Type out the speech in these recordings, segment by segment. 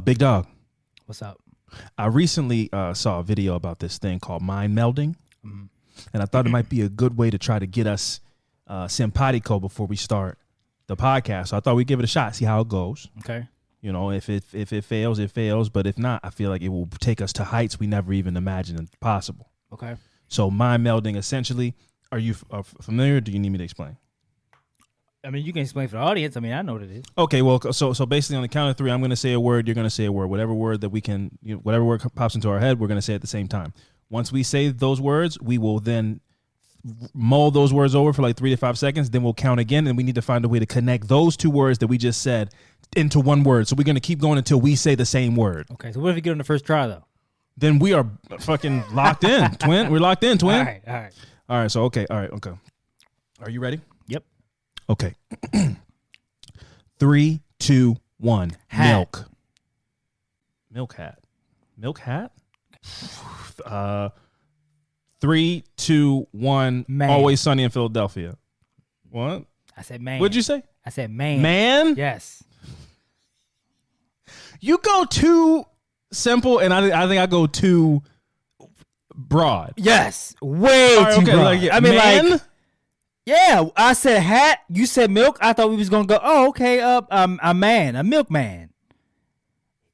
Big Dog. What's up? I recently saw a video about this thing called mind melding, and I thought it might be a good way to try to get us simpatico before we start the podcast. So I thought we'd give it a shot, see how it goes. Okay. You know, if it fails, it fails. But if not, I feel like it will take us to heights we never even imagined possible. Okay. So mind melding, essentially, are you familiar? Or do you need me to explain? I mean, you can explain for the audience. I mean, I know what it is. Okay, well, so basically on the count of three, I'm going to say a word, you're going to say a word. Whatever word that we can, whatever word pops into our head, we're going to say at the same time. Once we say those words, we will then mull those words over for like 3 to 5 seconds. Then we'll count again, and we need to find a way to connect those two words that we just said into one word. So we're going to keep going until we say the same word. Okay, so what if you get on the first try, though? Then we are fucking locked in, twin. We're locked in, twin. All right. So, okay. Are you ready? Yep. Okay. 3, 2, 1. Hat. Milk. Milk hat? 3, 2, 1. Man. Always Sunny in Philadelphia. What? I said man. What'd you say? I said man. Man? Yes. You go too simple, and I think I go too broad. Yes. Way too broad. Like, I mean, man? like, yeah, I said hat. You said milk. I thought we was gonna go. Oh, okay. A man, a milkman.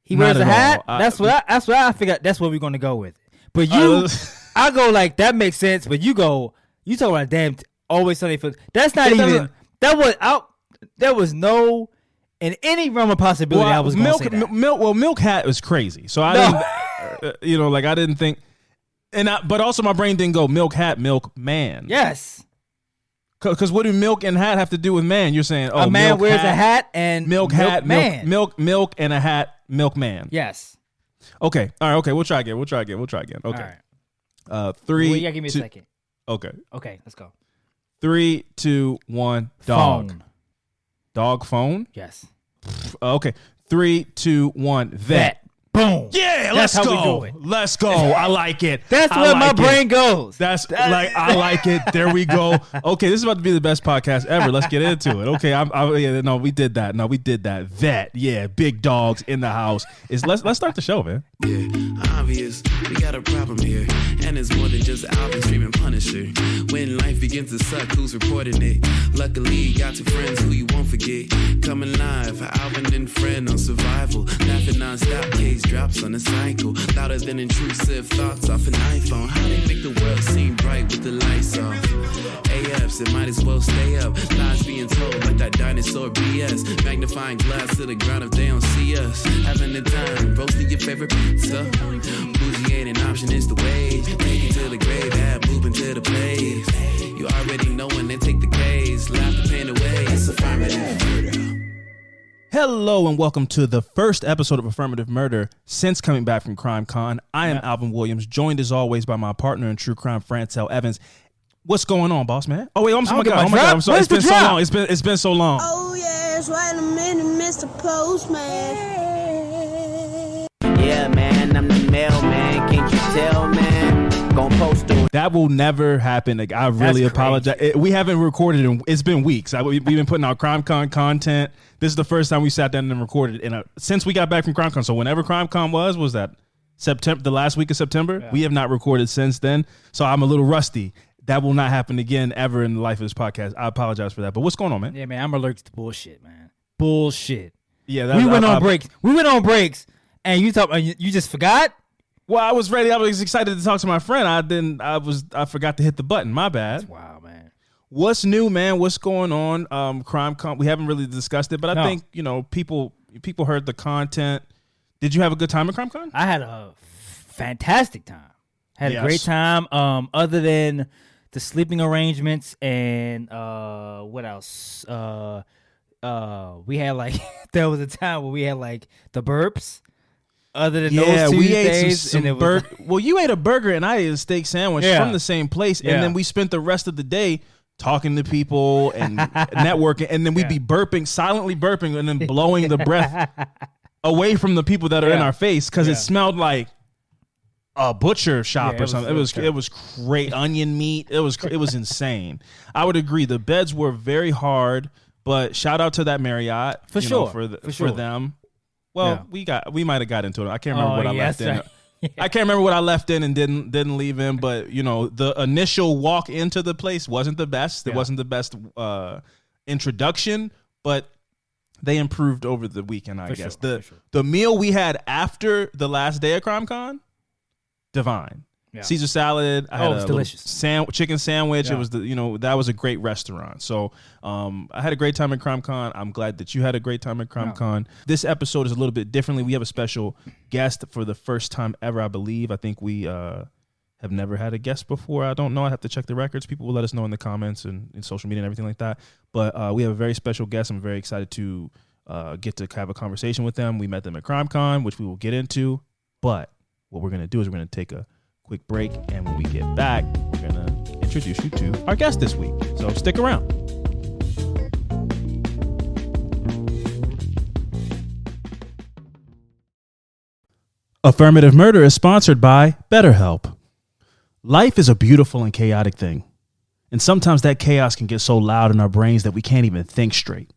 He wears a hat. That's what I figured. That's what we're gonna go with. But you, I go like that makes sense. But you go. You talk about damn. Always Sunny. That's not even. That was out. There was no. In any realm of possibility, I was going to say that. Milk hat was crazy. So I didn't, I didn't think, but also my brain didn't go milk hat, milk man. Yes. Because what do milk and hat have to do with man? You're saying, a man wears a hat and milk hat, man. milk and a hat, milk man. Yes. Okay. All right. Okay. We'll try again. Okay. All right. 3. Well, you gotta give me a second. Okay. Okay. Let's go. 3, 2, 1. Dog. Phone. Dog phone. Yes. Okay. 3, 2, 1. Vet. Boom. Yeah, let's go. Let's go. I like it. That's where my brain goes. That's like, I like it. There we go. Okay, this is about to be the best podcast ever. Let's get into it. Okay, we did that. No, we did that. Vet. Yeah, big dogs in the house. Let's start the show, man. Yeah, obvious. We got a problem here. And it's more than just Alvin streaming Punisher. When life begins to suck, who's reporting it? Luckily, you got two friends who you won't forget. Coming live, Alvin and friend on survival. Laughing non-stop, case drops on a cycle. Louder than intrusive thoughts off an iPhone. How they make the world seem bright with the lights off. AFs, it might as well stay up. Lies being told like that dinosaur BS. Magnifying glass to the ground if they don't see us. Having the time, roasting your favorite pizza. Bougie ain't an option, it's the wage. Take it to the grave, add moving to the place. You already know when they take the case. Laugh the pain away, it's affirmative murder. Hello and welcome to the first episode of Affirmative Murder since coming back from Crime Con. I am Alvin Williams, joined as always by my partner in true crime, Frantel Evans. What's going on, boss man? Oh wait, oh my God, I'm sorry. It's been so long. It's been so long. Oh yes, wait a minute, Mr. Postman. Yeah, man, I'm the mailman. Can't you tell, man? Gonna post to it. That will never happen. Like, I really apologize. We haven't recorded in. It's been weeks. We've been putting out Crime Con content. This is the first time we sat down and recorded since we got back from Crime Con. So whenever Crime Con was that September, the last week of September? Yeah. We have not recorded since then. So I'm a little rusty. That will not happen again ever in the life of this podcast. I apologize for that. But what's going on, man? Yeah, man, I'm allergic to bullshit, man. Bullshit. Yeah, we went on breaks. We went on breaks, and you just forgot. Well, I was ready. I was excited to talk to my friend. I forgot to hit the button. My bad. That's wild, man. What's new, man? What's going on? Crime Con. We haven't really discussed it, but I think people heard the content. Did you have a good time at Crime Con? I had a fantastic time. Had a great time. Other than the sleeping arrangements and what else? We had there was a time where we had the burps. Other than those 2 we days, ate well, you ate a burger and I ate a steak sandwich from the same place, and then we spent the rest of the day talking to people and networking, and then we'd be silently burping, and then blowing the breath away from the people that are in our face because it smelled like a butcher shop or something. It was great. Onion meat. It was insane. I would agree. The beds were very hard, but shout out to that Marriott for them. Well, we might have got into it. I can't remember what I left in. I can't remember what I left in and didn't leave in. But the initial walk into the place wasn't the best. It wasn't the best introduction, but they improved over the weekend. I guess the meal we had after the last day of CrimeCon, divine. Yeah. Caesar salad. I had a delicious chicken sandwich. Yeah. It was that was a great restaurant. So I had a great time at CrimeCon. I'm glad that you had a great time at CrimeCon. Yeah. This episode is a little bit differently. We have a special guest for the first time ever, I believe. I think we have never had a guest before. I don't know. I have to check the records. People will let us know in the comments and in social media and everything like that. But we have a very special guest. I'm very excited to get to have a conversation with them. We met them at CrimeCon, which we will get into. But what we're going to do is we're going to take a quick break, and when we get back, we're going to introduce you to our guest this week. So stick around. Affirmative Murder is sponsored by BetterHelp. Life is a beautiful and chaotic thing, and sometimes that chaos can get so loud in our brains that we can't even think straight.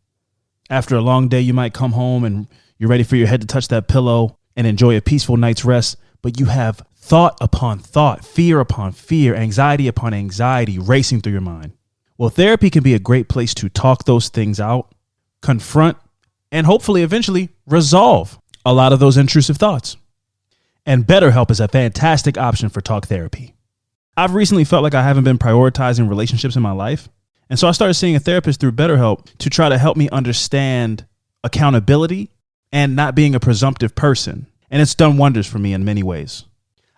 After a long day, you might come home and you're ready for your head to touch that pillow and enjoy a peaceful night's rest, but you have thought upon thought, fear upon fear, anxiety upon anxiety racing through your mind. Well, therapy can be a great place to talk those things out, confront, and hopefully eventually resolve a lot of those intrusive thoughts. And BetterHelp is a fantastic option for talk therapy. I've recently felt like I haven't been prioritizing relationships in my life, and so I started seeing a therapist through BetterHelp to try to help me understand accountability and not being a presumptive person. And it's done wonders for me in many ways.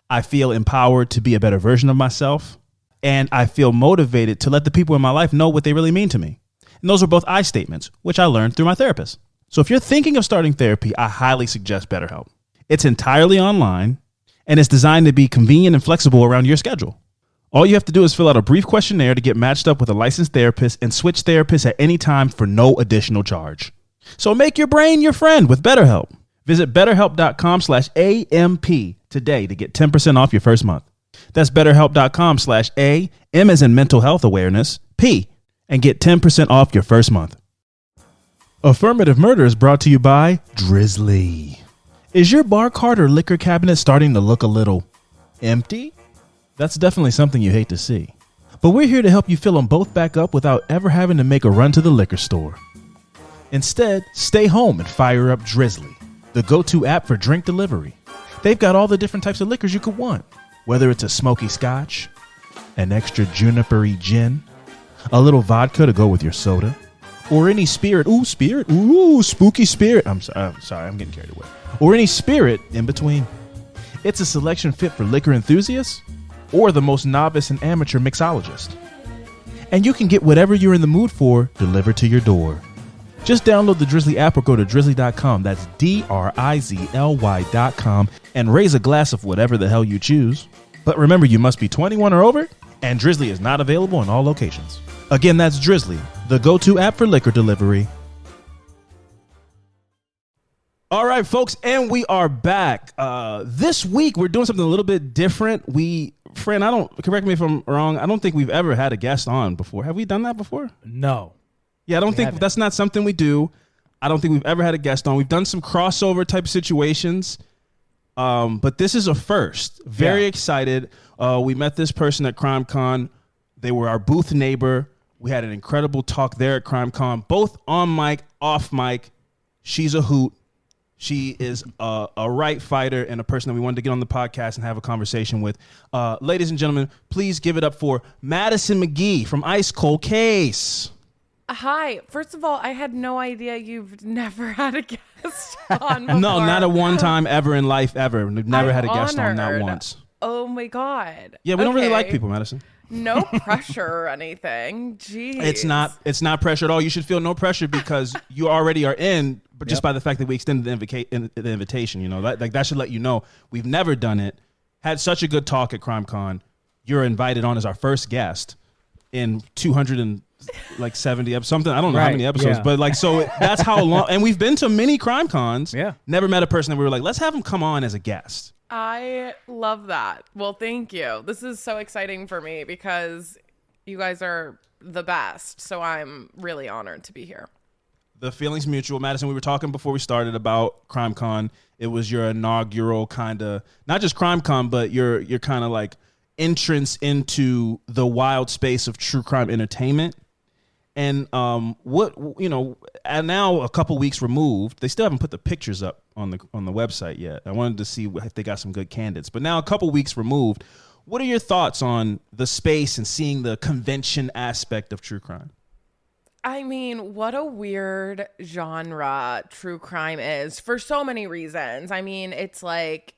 I feel empowered to be a better version of myself, and I feel motivated to let the people in my life know what they really mean to me. And those are both I statements, which I learned through my therapist. So if you're thinking of starting therapy, I highly suggest BetterHelp. It's entirely online, and it's designed to be convenient and flexible around your schedule. All you have to do is fill out a brief questionnaire to get matched up with a licensed therapist and switch therapists at any time for no additional charge. So make your brain your friend with BetterHelp. Visit BetterHelp.com/AMP today to get 10% off your first month. That's BetterHelp.com/A, M as in mental health awareness, P, and get 10% off your first month. Affirmative Murder is brought to you by Drizzly. Is your bar cart or liquor cabinet starting to look a little empty? That's definitely something you hate to see. But we're here to help you fill them both back up without ever having to make a run to the liquor store. Instead, stay home and fire up Drizzly, the go-to app for drink delivery. They've got all the different types of liquors you could want, whether it's a smoky scotch, an extra juniper-y gin, a little vodka to go with your soda, or any spirit. Ooh, spirit. Ooh, spooky spirit. I'm sorry, I'm getting carried away. Or any spirit in between. It's a selection fit for liquor enthusiasts or the most novice and amateur mixologist. And you can get whatever you're in the mood for delivered to your door. Just download the Drizzly app or go to drizzly.com. That's DRIZLY.com and raise a glass of whatever the hell you choose. But remember, you must be 21 or over, and Drizzly is not available in all locations. Again, that's Drizzly, the go-to app for liquor delivery. All right, folks, and we are back. This week, we're doing something a little bit different. Fran, correct me if I'm wrong, I don't think we've ever had a guest on before. Have we done that before? No. Yeah, I don't think that's not something we do. I don't think we've ever had a guest on. We've done some crossover type situations, but this is a first. Very excited. We met this person at CrimeCon. They were our booth neighbor. We had an incredible talk there at CrimeCon, both on mic, off mic. She's a hoot. She is a right fighter and a person that we wanted to get on the podcast and have a conversation with. Ladies and gentlemen, please give it up for Madison McGhee from Ice Cold Case. Hi. First of all, I had no idea you've never had a guest on before. No, not a one time ever in life ever. We've never had a guest on, not once. Oh my God. Yeah, we don't really like people, Madison. No pressure or anything. Jeez. It's not pressure at all. You should feel no pressure because you already are in, but just by the fact that we extended the invitation, you know, that should let you know we've never done it. Had such a good talk at CrimeCon. You're invited on as our first guest in 270 episodes, something. I don't know how many episodes, but so that's how long. And we've been to many CrimeCons. Yeah. Never met a person that we were like, let's have him come on as a guest. I love that. Well, thank you. This is so exciting for me because you guys are the best. So I'm really honored to be here. the feelings mutual. Madison, we were talking before we started about CrimeCon. It was your inaugural kind of, not just CrimeCon, but your kind of like entrance into the wild space of true crime entertainment. And and now a couple weeks removed, they still haven't put the pictures up on the website yet. I wanted to see if they got some good candidates. But now a couple weeks removed, what are your thoughts on the space and seeing the convention aspect of true crime? I mean, what a weird genre true crime is for so many reasons. I mean, it's like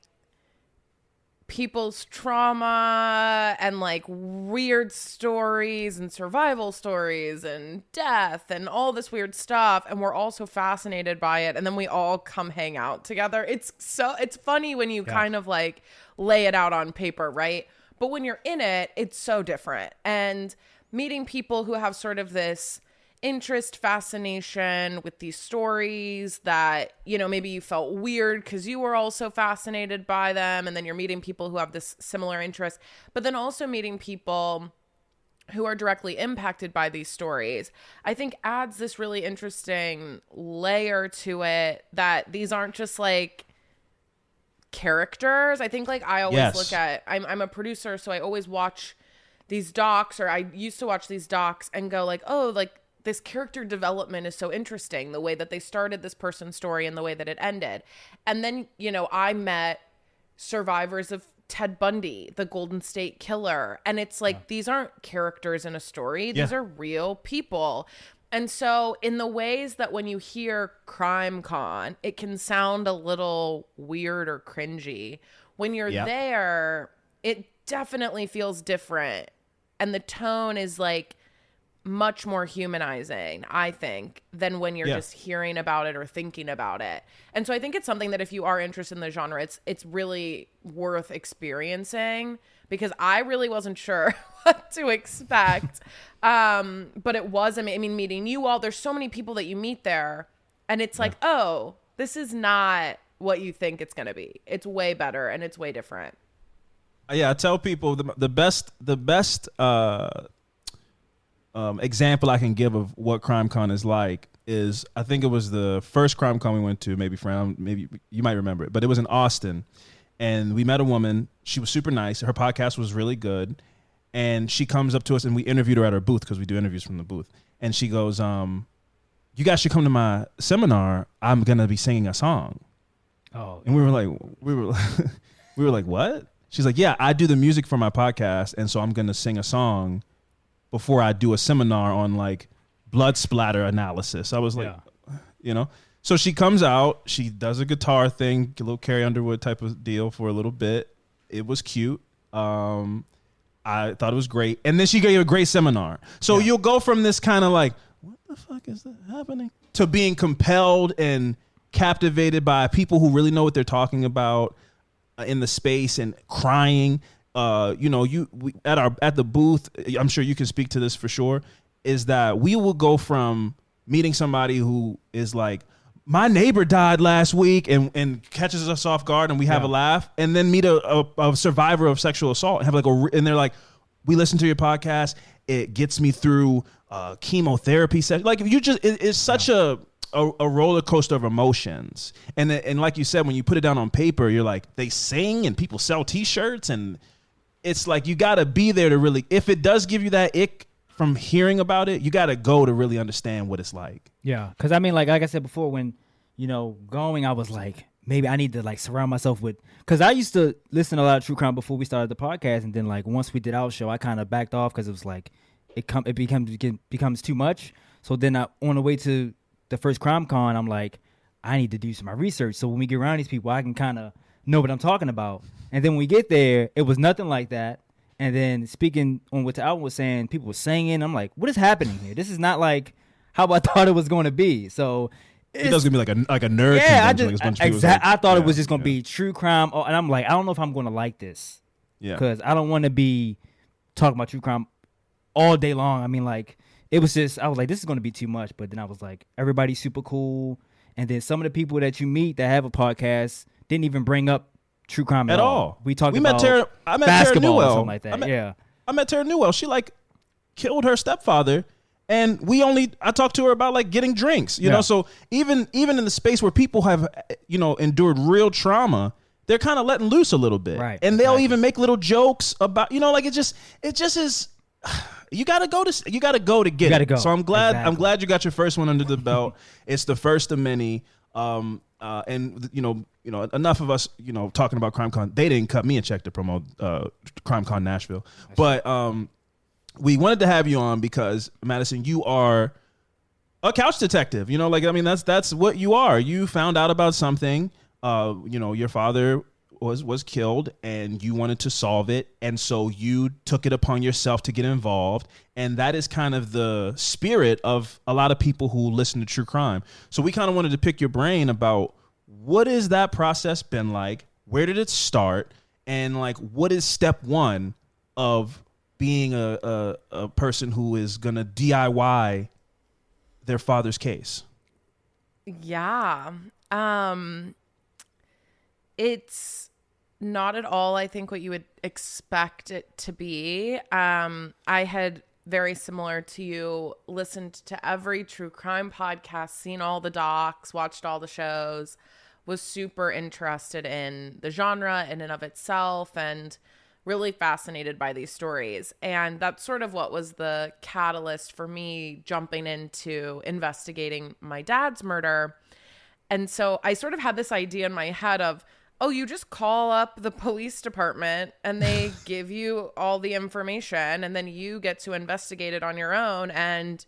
people's trauma and like weird stories and survival stories and death and all this weird stuff, and we're all so fascinated by it, and then we all come hang out together. It's funny when you kind of like lay it out on paper, right? But when you're in it, it's so different. And meeting people who have sort of this interest, fascination with these stories that, maybe you felt weird because you were also fascinated by them. And then you're meeting people who have this similar interest, but then also meeting people who are directly impacted by these stories, I think adds this really interesting layer to it, that these aren't just like characters. I think like I always look at, I'm a producer, so I always watch these docs, or I used to watch these docs and go like, oh, like this character development is so interesting, the way that they started this person's story and the way that it ended. And then, I met survivors of Ted Bundy, the Golden State Killer. And it's like, these aren't characters in a story. These are real people. And so in the ways that when you hear CrimeCon, it can sound a little weird or cringy, when you're there, it definitely feels different. And the tone is like much more humanizing, I think, than when you're just hearing about it or thinking about it. And so I think it's something that if you are interested in the genre, it's really worth experiencing, because I really wasn't sure what to expect. But it was, I mean, meeting you all, there's so many people that you meet there, and it's like, oh, this is not what you think it's going to be. It's way better, and it's way different. Yeah, I tell people the best example I can give of what CrimeCon is like is, I think it was the first CrimeCon we went to, maybe you might remember it, but it was in Austin, and we met a woman. She was super nice. Her podcast was really good, and she comes up to us, and we interviewed her at her booth, because we do interviews from the booth, and she goes, you guys should come to my seminar. I'm gonna be singing a song. Oh, and we were like, what? She's like, yeah, I do the music for my podcast, and so I'm gonna sing a song before I do a seminar on like blood splatter analysis. I was like, so she comes out, she does a guitar thing, a little Carrie Underwood type of deal for a little bit. It was cute. I thought it was great. And then she gave a great seminar. So you'll go from this kind of like, what the fuck is that happening, to being compelled and captivated by people who really know what they're talking about in the space, and crying. At the booth, I'm sure you can speak to this for sure, is that we will go from meeting somebody who is like, my neighbor died last week, and catches us off guard, and we have a laugh, and then meet a survivor of sexual assault and have and they're like, we listen to your podcast, it gets me through chemotherapy session. Like, it's such a roller coaster of emotions, and like you said, when you put it down on paper, you're like, they sing and people sell T-shirts, and it's like, you got to be there to really, if it does give you that ick from hearing about it, you got to go to really understand what it's like. Yeah, because I mean, like I said before, when going, I was like, maybe I need to like surround myself with, because I used to listen to a lot of true crime before we started the podcast, and then like once we did our show, I kind of backed off because it was like it becomes too much. So then on the way to the first CrimeCon, I'm like, I need to do some of my research, so when we get around these people, I can kind of know what I'm talking about. And then when we get there, it was nothing like that. And then speaking on what Alvin was saying, people were singing. I'm like, what is happening here? This is not like how I thought it was going to be. So it was gonna be like a nerd. Yeah, I thought it was just gonna be true crime, and I'm like, I don't know if I'm gonna like this. Yeah, because I don't want to be talking about true crime all day long. I mean, like, it was just, I was like, this is gonna be too much. But then I was like, everybody's super cool, and then some of the people that you meet that have a podcast didn't even bring up true crime at all. We talked about basketball or something like that. I met Tara Newell. She like killed her stepfather, And I talked to her about like getting drinks, you know? So even in the space where people have, endured real trauma, they're kind of letting loose a little bit. Right. And they'll even make little jokes about, like it just is, you got to go to get it. Go. So I'm glad you got your first one under the belt. It's the first of many. And enough of us, talking about CrimeCon. They didn't cut me a check to promote CrimeCon Nashville. But we wanted to have you on because, Madison, you are a couch detective. That's what you are. You found out about something. Your father was killed and you wanted to solve it. And so you took it upon yourself to get involved. And that is kind of the spirit of a lot of people who listen to true crime. So we kind of wanted to pick your brain about what has that process been like? Where did it start? And like, what is step one of being a person who is going to DIY their father's case? Yeah. It's not at all, I think, what you would expect it to be. I had, very similar to you, listened to every true crime podcast, seen all the docs, watched all the shows, was super interested in the genre in and of itself, and really fascinated by these stories. And that's sort of what was the catalyst for me jumping into investigating my dad's murder. And so I sort of had this idea in my head of, oh, you just call up the police department and they give you all the information and then you get to investigate it on your own, and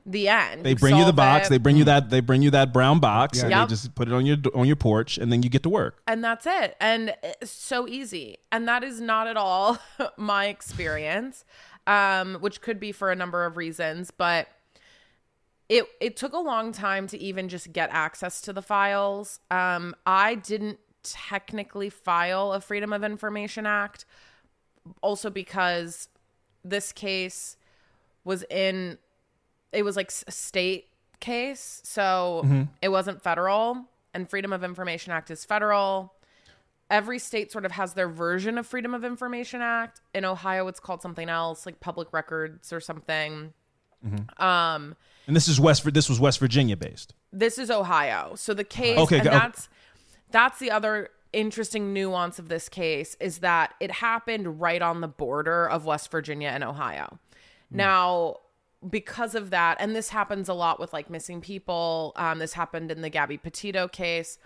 the end. They bring you the box, they bring you that brown box, and they just put it on your porch, and then you get to work. And that's it. And it's so easy. And that is not at all my experience, which could be for a number of reasons, but it took a long time to even just get access to the files. I didn't technically file a Freedom of Information Act, also because this case was it was like a state case, so it wasn't federal, and Freedom of Information Act is federal. Every state sort of has their version of Freedom of Information Act. In Ohio, it's called something else, like public records or something. And this was West Virginia based. This is Ohio. So the case, that's the other interesting nuance of this case, is that it happened right on the border of West Virginia and Ohio. Now, because of that, and this happens a lot with like missing people, this happened in the Gabby Petito case,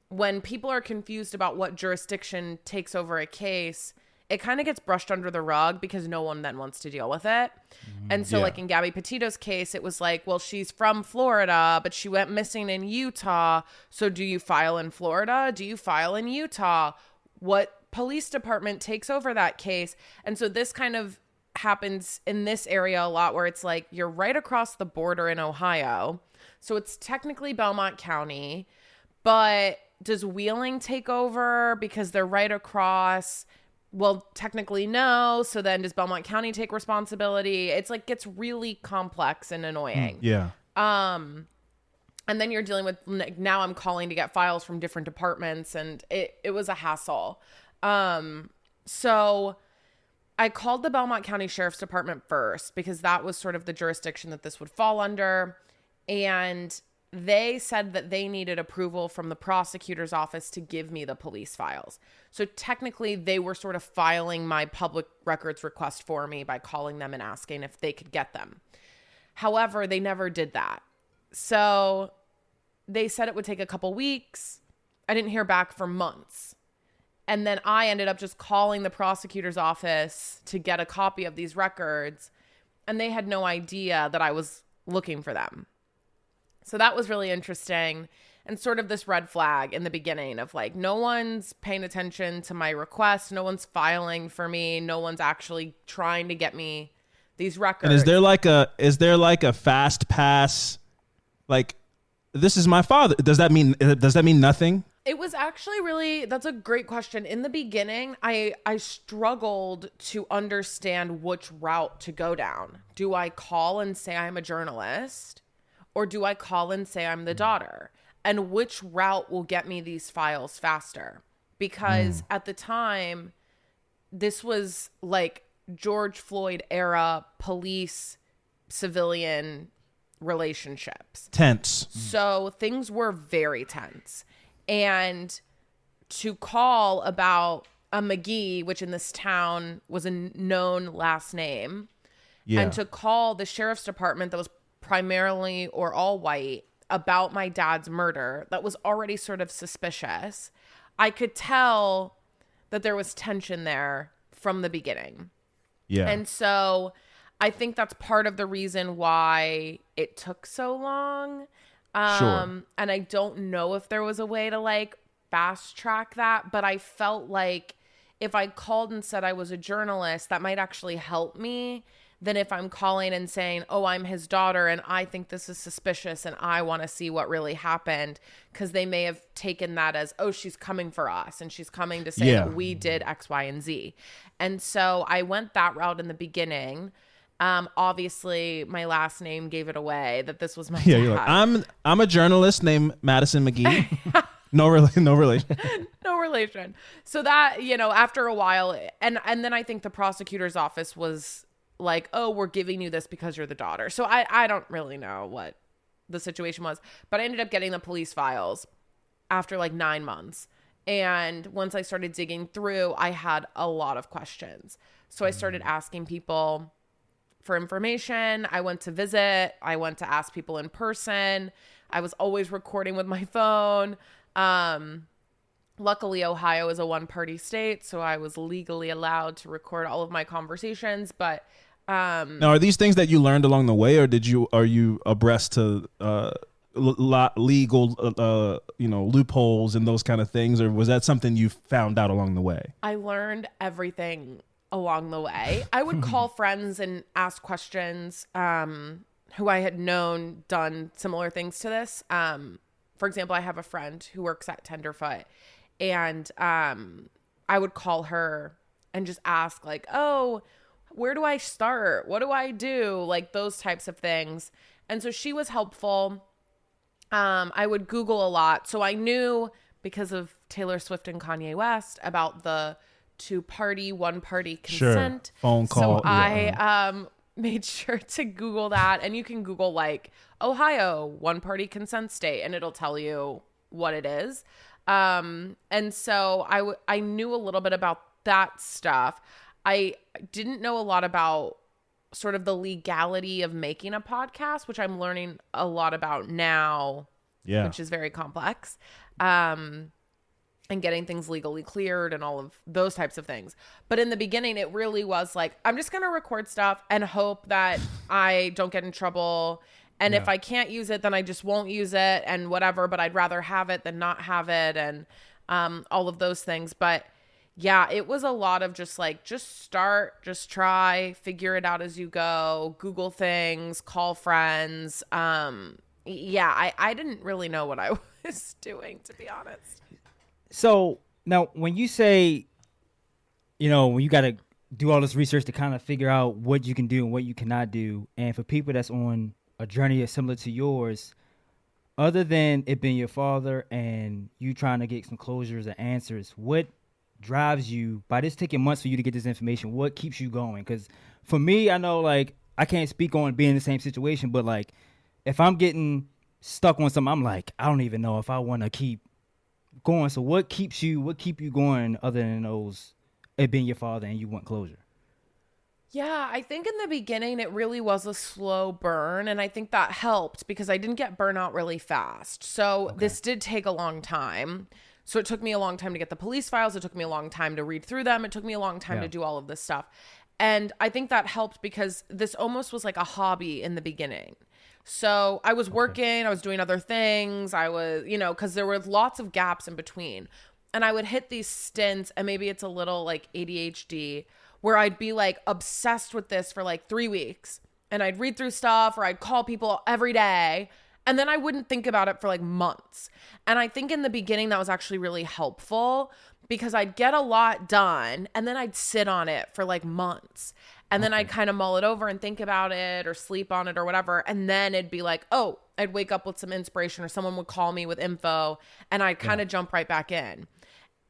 when people are confused about what jurisdiction takes over a case, it kind of gets brushed under the rug because no one then wants to deal with it. And so like in Gabby Petito's case, it was like, well, she's from Florida, but she went missing in Utah. So do you file in Florida? Do you file in Utah? What police department takes over that case? And so this kind of happens in this area a lot, where it's like you're right across the border in Ohio. So it's technically Belmont County, but does Wheeling take over because they're right across? Well, technically no. So then does Belmont County take responsibility? It's like gets really complex and annoying. And then you're dealing with, now I'm calling to get files from different departments, and it was a hassle. So I called the Belmont County Sheriff's Department first because that was sort of the jurisdiction that this would fall under. And they said that they needed approval from the prosecutor's office to give me the police files. So technically they were sort of filing my public records request for me by calling them and asking if they could get them. However, they never did that. So they said it would take a couple weeks. I didn't hear back for months. And then I ended up just calling the prosecutor's office to get a copy of these records, and they had no idea that I was looking for them. So that was really interesting, and sort of this red flag in the beginning of like, no one's paying attention to my request. No one's filing for me. No one's actually trying to get me these records. And is there like a fast pass? Like, this is my father. Does that mean nothing? It was actually really, that's a great question. In the beginning, I struggled to understand which route to go down. Do I call and say I'm a journalist, or do I call and say I'm the daughter? And which route will get me these files faster? Because at the time, this was like George Floyd era police civilian relationships. Tense. So things were very tense. And to call about a McGhee, which in this town was a known last name, and to call the sheriff's department that was primarily or all white about my dad's murder, that was already sort of suspicious. I could tell that there was tension there from the beginning. Yeah. And so I think that's part of the reason why it took so long. Sure. And I don't know if there was a way to like fast track that, but I felt like if I called and said I was a journalist, that might actually help me than if I'm calling and saying, oh, I'm his daughter and I think this is suspicious and I want to see what really happened, because they may have taken that as, oh, she's coming for us and she's coming to say that we did X, Y, and Z. And so I went that route in the beginning. Obviously, my last name gave it away that this was my dad. You're like, I'm a journalist named Madison McGhee. No relation. No relation. So that, after a while, and then I think the prosecutor's office was like, oh, we're giving you this because you're the daughter. So I don't really know what the situation was, but I ended up getting the police files after like 9 months. And once I started digging through, I had a lot of questions. So I started asking people for information. I went to visit. I went to ask people in person. I was always recording with my phone. Luckily, Ohio is a one-party state, so I was legally allowed to record all of my conversations. But now, are these things that you learned along the way, or are you abreast to legal loopholes and those kind of things, or was that something you found out along the way? I learned everything along the way. I would call friends and ask questions who I had known done similar things to this. For example, I have a friend who works at Tenderfoot, and I would call her and just ask like, oh, where do I start? What do I do? Like those types of things. And so she was helpful. I would Google a lot. So I knew, because of Taylor Swift and Kanye West, about the 2-party, 1-party consent. Sure. Phone call. So I made sure to Google that. And you can Google like Ohio 1-party consent state, and it'll tell you what it is. And so I knew a little bit about that stuff. I didn't know a lot about sort of the legality of making a podcast, which I'm learning a lot about now, which is very complex. And getting things legally cleared and all of those types of things. But in the beginning, it really was like, I'm just going to record stuff and hope that I don't get in trouble. And if I can't use it, then I just won't use it and whatever, but I'd rather have it than not have it, and all of those things. But yeah, it was a lot of just like, just start, just try, figure it out as you go, Google things, call friends. I didn't really know what I was doing, to be honest. So now when you say, when you got to do all this research to kind of figure out what you can do and what you cannot do, and for people that's on a journey similar to yours, other than it being your father and you trying to get some closures and answers, what drives you, by this taking months for you to get this information, what keeps you going? Because for me, I know like I can't speak on being in the same situation, but like if I'm getting stuck on something, I'm like, I don't even know if I want to keep going. So what keep you going other than those, it being your father and you want closure? Yeah, I think in the beginning it really was a slow burn, and I think that helped because I didn't get burnout really fast. So this did take a long time. So it took me a long time to get the police files. It took me a long time to read through them. It took me a long time to do all of this stuff. And I think that helped because this almost was like a hobby in the beginning. So I was working, I was doing other things. I was, because there were lots of gaps in between. And I would hit these stints, and maybe it's a little like ADHD, where I'd be like obsessed with this for like 3 weeks. And I'd read through stuff, or I'd call people every day. And then I wouldn't think about it for like months. And I think in the beginning that was actually really helpful because I'd get a lot done and then I'd sit on it for like months. And then I'd kind of mull it over and think about it or sleep on it or whatever. And then it'd be like, oh, I'd wake up with some inspiration or someone would call me with info and I'd kind of jump right back in.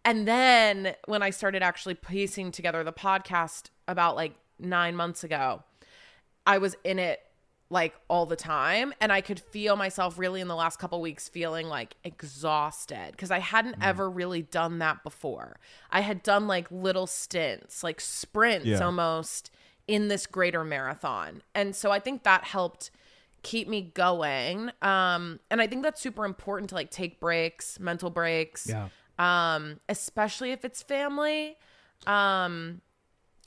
And then when I started actually piecing together the podcast about like 9 months ago, I was in it like all the time. And I could feel myself really in the last couple weeks feeling like exhausted because I hadn't ever really done that before. I had done like little stints, like sprints almost in this greater marathon. And so I think that helped keep me going. And I think that's super important to like take breaks, mental breaks, especially if it's family.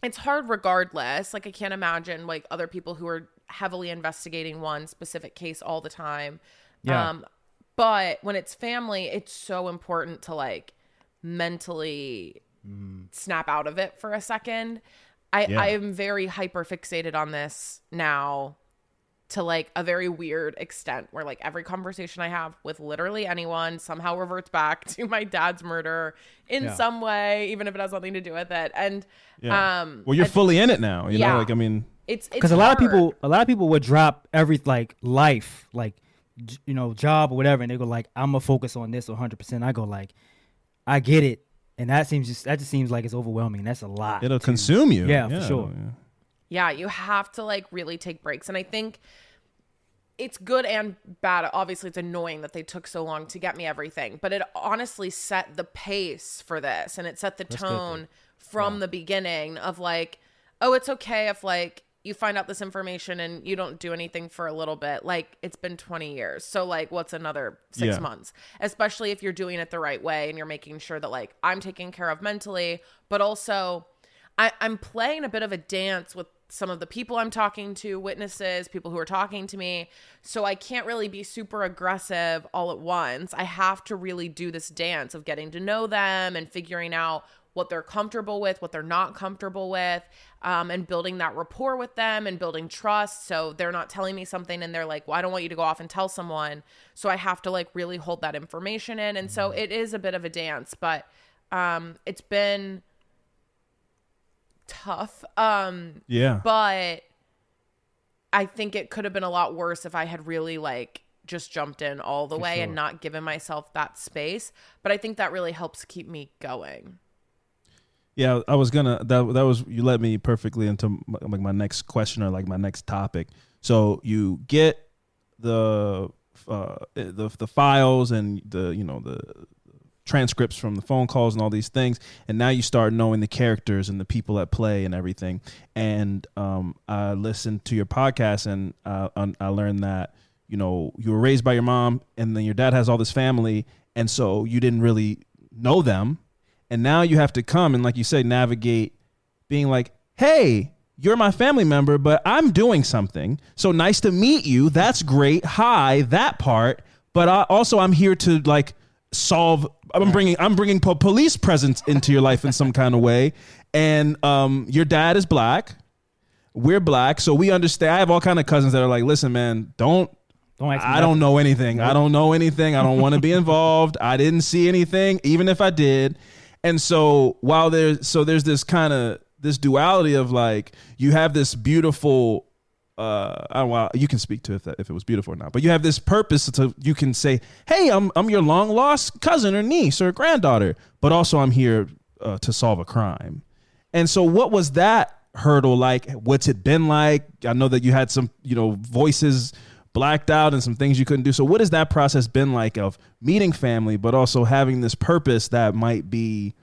It's hard regardless. Like I can't imagine like other people who are heavily investigating one specific case all the time. But when it's family, it's so important to like mentally snap out of it for a second. I am very hyper fixated on this now to like a very weird extent where like every conversation I have with literally anyone somehow reverts back to my dad's murder in some way, even if it has nothing to do with it. And well, you're fully in it now, you know, like, I mean, it's because a lot of people would drop every like life, like, you know, job or whatever, and they go like, I'm gonna focus on this 100%. I go like, I get it, and that just seems like it's overwhelming. That's a lot. It'll consume you. Yeah, for sure. Yeah, you have to like really take breaks, and I think it's good and bad. Obviously, it's annoying that they took so long to get me everything, but it honestly set the pace for this, and it set the tone from the beginning of like, oh, it's okay if like you find out this information and you don't do anything for a little bit. Like it's been 20 years. So like what's another 6 months, especially if you're doing it the right way and you're making sure that like I'm taken care of mentally, but also I'm playing a bit of a dance with some of the people I'm talking to, witnesses, people who are talking to me. So I can't really be super aggressive all at once. I have to really do this dance of getting to know them and figuring out what they're comfortable with, what they're not comfortable with, and building that rapport with them and building trust. So they're not telling me something and they're like, well, I don't want you to go off and tell someone. So I have to like really hold that information in. And so it is a bit of a dance, but it's been tough. But I think it could have been a lot worse if I had really like just jumped in all the way and not given myself that space. But I think that really helps keep me going. Yeah, I was gonna. That was, you led me perfectly into like my next question or like my next topic. So you get the files and the transcripts from the phone calls and all these things, and now you start knowing the characters and the people at play and everything. And I listened to your podcast and I learned that you were raised by your mom, and then your dad has all this family, and so you didn't really know them. And now you have to come and, like you say, navigate being like, hey, you're my family member, but I'm doing something. So nice to meet you. That's great. Hi, that part. But I'm here to like solve. I'm bringing police presence into your life in some kind of way. And your dad is black. We're black. So we understand. I have all kind of cousins that are like, listen, man, I don't know anything. Nope. I don't know anything. I don't want to be involved. I didn't see anything, even if I did. And so while there's this kind of this duality of like, you have this beautiful, you can speak to if it was beautiful or not, but you have this purpose you can say, hey, I'm your long lost cousin or niece or granddaughter, but also I'm here to solve a crime. And so what was that hurdle like? What's it been like? I know that you had some, voices blacked out and some things you couldn't do. So what has that process been like of meeting family, but also having this purpose that might be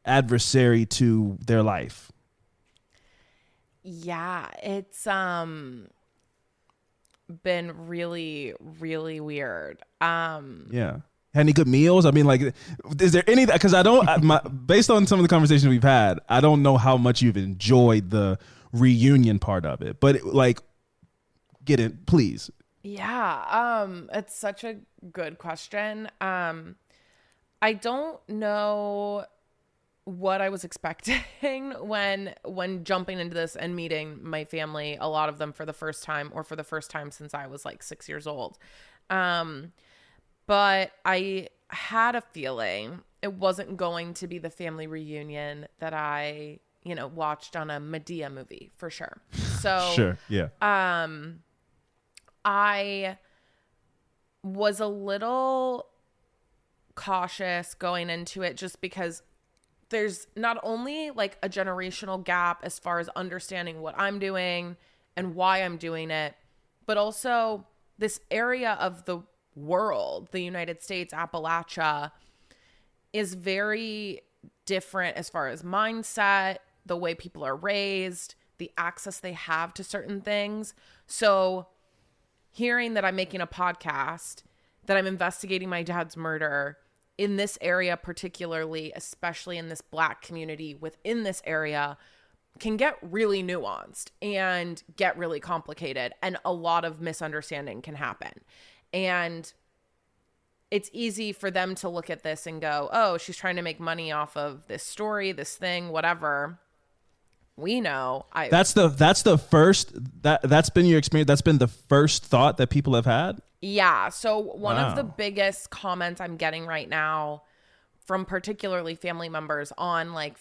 adversary to their life? Yeah, it's been really, really weird. Yeah. Any good meals? I mean, like, is there any, because based on some of the conversations we've had, I don't know how much you've enjoyed the reunion part of it, but get it, please. Yeah, it's such a good question. I don't know what I was expecting when jumping into this and meeting my family, a lot of them for the first time since I was like 6 years old. But I had a feeling it wasn't going to be the family reunion that I, watched on a Madea movie for sure. So sure, yeah. I was a little cautious going into it just because there's not only like a generational gap as far as understanding what I'm doing and why I'm doing it, but also this area of the world, the United States, Appalachia, is very different as far as mindset, the way people are raised, the access they have to certain things. So hearing that I'm making a podcast, that I'm investigating my dad's murder in this area, particularly, especially in this Black community within this area, can get really nuanced and get really complicated, and a lot of misunderstanding can happen. And it's easy for them to look at this and go, oh, she's trying to make money off of this story, this thing, whatever. We know. That's been your experience. That's been the first thought that people have had. Yeah. So one of the biggest comments I'm getting right now from particularly family members on like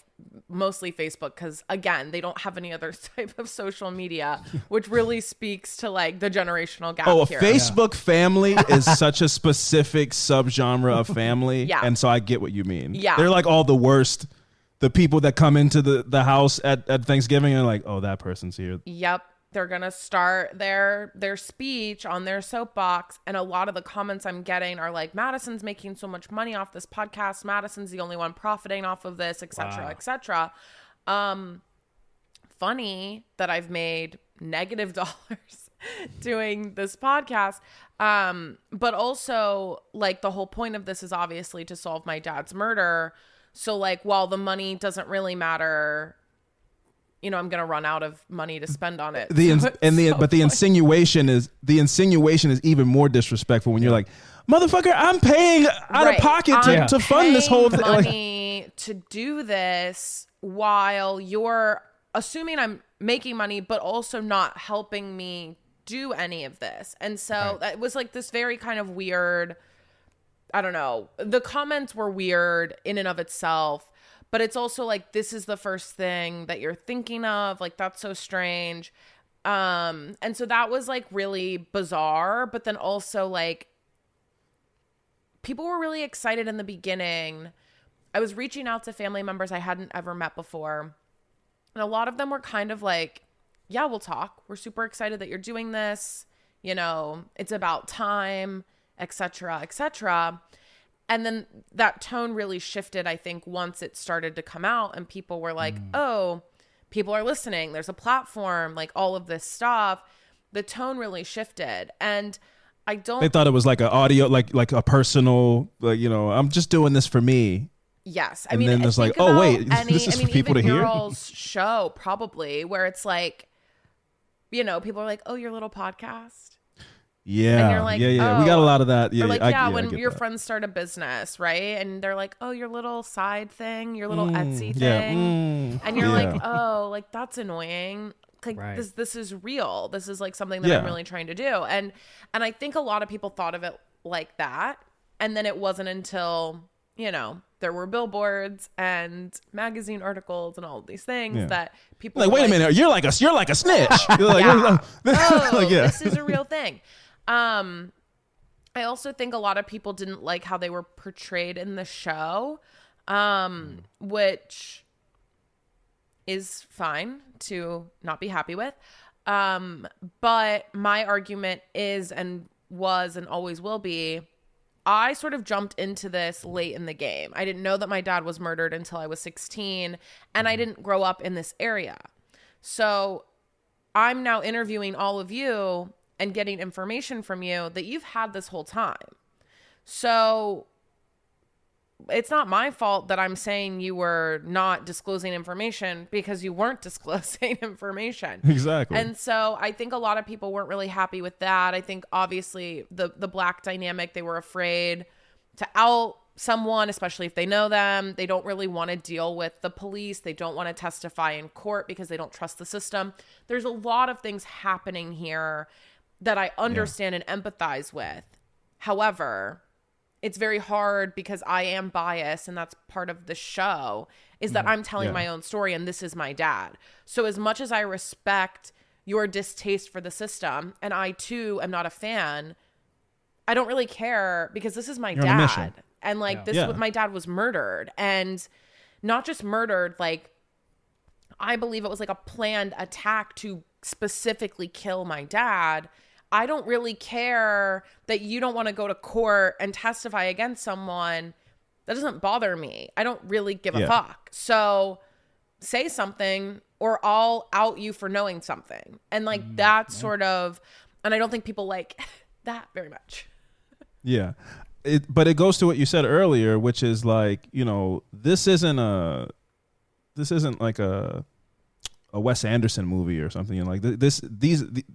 mostly Facebook, because again, they don't have any other type of social media, which really speaks to like the generational gap. Oh, here. Facebook family is such a specific subgenre of family. Yeah. And so I get what you mean. Yeah. They're like all the worst. The people that come into the house at Thanksgiving and like, oh, that person's here. Yep. They're going to start their speech on their soapbox. And a lot of the comments I'm getting are like, Madison's making so much money off this podcast. Madison's the only one profiting off of this, et cetera, et cetera. Funny that I've made negative dollars doing this podcast. But also like the whole point of this is obviously to solve my dad's murder. So like, while the money doesn't really matter, you know, I'm going to run out of money to spend on it. But the insinuation is even more disrespectful when you're like, motherfucker, I'm paying out of pocket to fund this whole thing. Money to do this while you're assuming I'm making money, but also not helping me do any of this. And so it was like this very kind of weird, I don't know. The comments were weird in and of itself, but it's also like, this is the first thing that you're thinking of. Like, that's so strange. And so that was like really bizarre, but then also like people were really excited in the beginning. I was reaching out to family members I hadn't ever met before. And a lot of them were kind of like, yeah, we'll talk. We're super excited that you're doing this. You know, it's about time, et cetera, et cetera. And then that tone really shifted, I think, once it started to come out and people were like, oh, people are listening. There's a platform, like all of this stuff. The tone really shifted. And they thought it was like an audio, like a personal, like, you know, I'm just doing this for me. Yes. And then there's like, oh, wait, this is for people to hear? Y'all's show, probably, where it's like, you know, people are like, oh, your little podcast. Yeah. And you're like, yeah. We got a lot of that. Yeah. Or like, when your friends start a business, right? And they're like, oh, your little side thing, your little Etsy thing. And you're like, oh, like that's annoying. Like this is real. This is like something that I'm really trying to do. And I think a lot of people thought of it like that. And then it wasn't until, you know, there were billboards and magazine articles and all of these things that people like, wait a minute, you're like a snitch. You're like, this is a real thing. I also think a lot of people didn't like how they were portrayed in the show, which is fine to not be happy with. But my argument is and was and always will be, I sort of jumped into this late in the game. I didn't know that my dad was murdered until I was 16, and I didn't grow up in this area. So I'm now interviewing all of you and getting information from you that you've had this whole time. So it's not my fault that I'm saying you were not disclosing information, because you weren't disclosing information. Exactly. And so I think a lot of people weren't really happy with that. I think obviously the Black dynamic, they were afraid to out someone, especially if they know them. They don't really want to deal with the police. They don't want to testify in court because they don't trust the system. There's a lot of things happening here that I understand and empathize with. However, it's very hard because I am biased, and that's part of the show, is that I'm telling my own story, and this is my dad. So as much as I respect your distaste for the system, and I too am not a fan, I don't really care, because this is my dad. And like my dad was murdered, and not just murdered, like I believe it was like a planned attack to specifically kill my dad, I don't really care that you don't want to go to court and testify against someone. That doesn't bother me. I don't really give a fuck. So say something or I'll out you for knowing something. And like that's sort of, and I don't think people like that very much. Yeah. But it goes to what you said earlier, which is like, you know, this isn't like a Wes Anderson movie or something. Like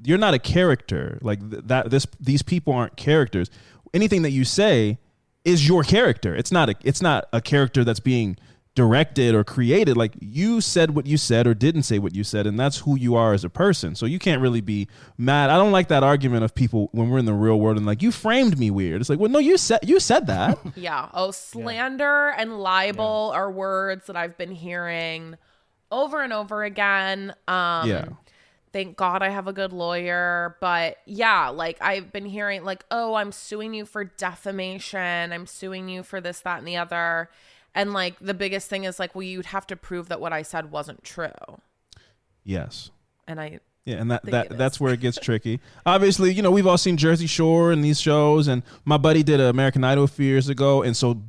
you're not a character like that. These people aren't characters. Anything that you say is your character. It's not a character that's being directed or created. Like you said what you said or didn't say what you said, and that's who you are as a person. So you can't really be mad. I don't like that argument of people when we're in the real world and like, you framed me weird. It's like, well, no, you said that. Yeah. Oh, slander and libel are words that I've been hearing over and over again. Thank God I have a good lawyer. But yeah, like I've been hearing like, oh, I'm suing you for defamation. I'm suing you for this, that, and the other. And like the biggest thing is like, well, you'd have to prove that what I said wasn't true. Yes. And that's where it gets tricky. Obviously, you know, we've all seen Jersey Shore and these shows, and my buddy did American Idol a few years ago. And so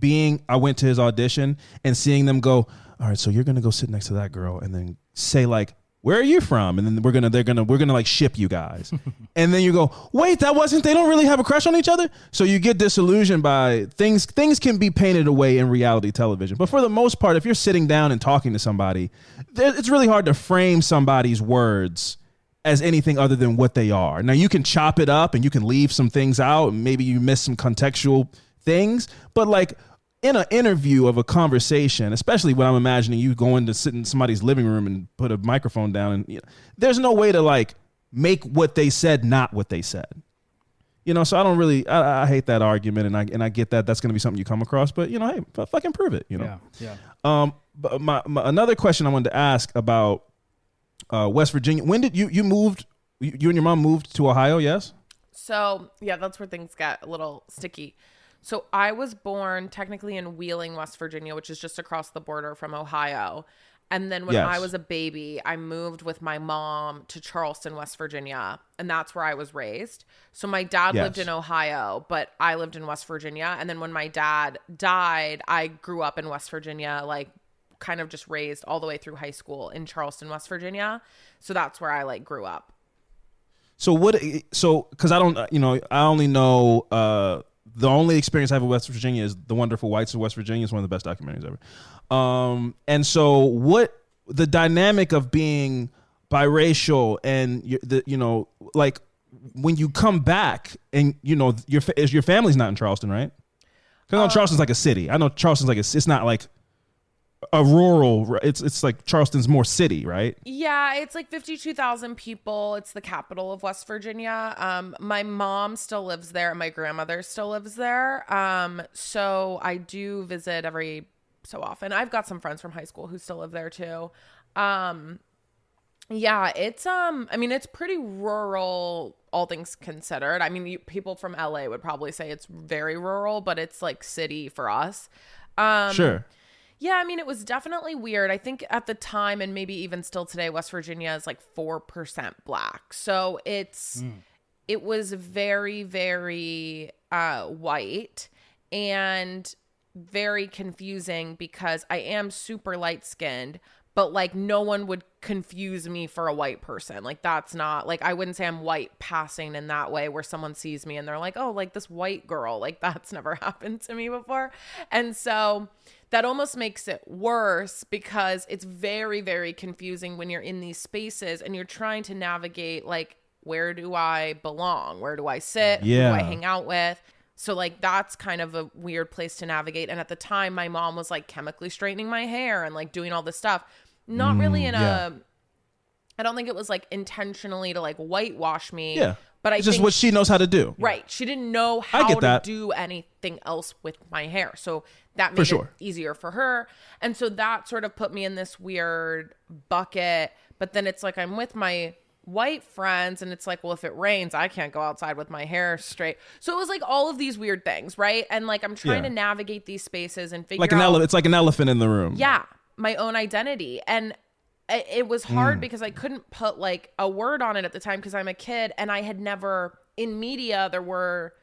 I went to his audition and seeing them go, all right, so you're going to go sit next to that girl and then say like, where are you from? And then we're going to like ship you guys. And then you go, wait, they don't really have a crush on each other. So you get disillusioned by things can be painted away in reality television. But for the most part, if you're sitting down and talking to somebody, it's really hard to frame somebody's words as anything other than what they are. Now you can chop it up and you can leave some things out and maybe you miss some contextual things, but like in an interview of a conversation, especially when I'm imagining you going to sit in somebody's living room and put a microphone down and there's no way to like make what they said not what they said. You know, so I don't really, I hate that argument and I get that that's going to be something you come across, but you know, hey, fucking prove it, you know? Yeah. But my another question I wanted to ask about West Virginia. When did you moved? You and your mom moved to Ohio? Yes. So yeah, that's where things got a little sticky. So I was born technically in Wheeling, West Virginia, which is just across the border from Ohio. And then when I was a baby, I moved with my mom to Charleston, West Virginia, and that's where I was raised. So my dad lived in Ohio, but I lived in West Virginia. And then when my dad died, I grew up in West Virginia, like kind of just raised all the way through high school in Charleston, West Virginia. So that's where I like grew up. So because I don't, I only know, the only experience I have with West Virginia is The Wonderful Whites of West Virginia. It's one of the best documentaries ever. And so what the dynamic of being biracial and like when you come back and, your family's not in Charleston, right? Because I know Charleston's like a city. I know Charleston's like it's not like a rural, it's like Charleston's more city, right? Yeah, it's like 52,000 people. It's the capital of West Virginia. My mom still lives there and my grandmother still lives there. So I do visit every so often. I've got some friends from high school who still live there too. Yeah, it's it's pretty rural, all things considered. I mean, people from LA would probably say it's very rural, but it's like city for us. Sure. Yeah, I mean, it was definitely weird. I think at the time, and maybe even still today, West Virginia is like 4% black. So it was very, very white and very confusing because I am super light skinned, but like no one would confuse me for a white person. Like that's not like, I wouldn't say I'm white passing in that way where someone sees me and they're like, oh, like this white girl, like that's never happened to me before. And so that almost makes it worse because it's very, very confusing when you're in these spaces and you're trying to navigate, like, where do I belong? Where do I sit? Yeah. Who do I hang out with? So, like, that's kind of a weird place to navigate. And at the time, my mom was, like, chemically straightening my hair and, like, doing all this stuff. Not really in I don't think it was, like, intentionally to, like, whitewash me. Yeah. But it's just what she knows how to do. Right. She didn't know how to do anything else with my hair. So that made it easier for her. And so that sort of put me in this weird bucket. But then it's like I'm with my white friends and it's like, well, if it rains, I can't go outside with my hair straight. So it was like all of these weird things, right? And like I'm trying to navigate these spaces and figure out. It's like an elephant in the room. Yeah. My own identity. And it was hard because I couldn't put like a word on it at the time because I'm a kid, and I had never, in media, there were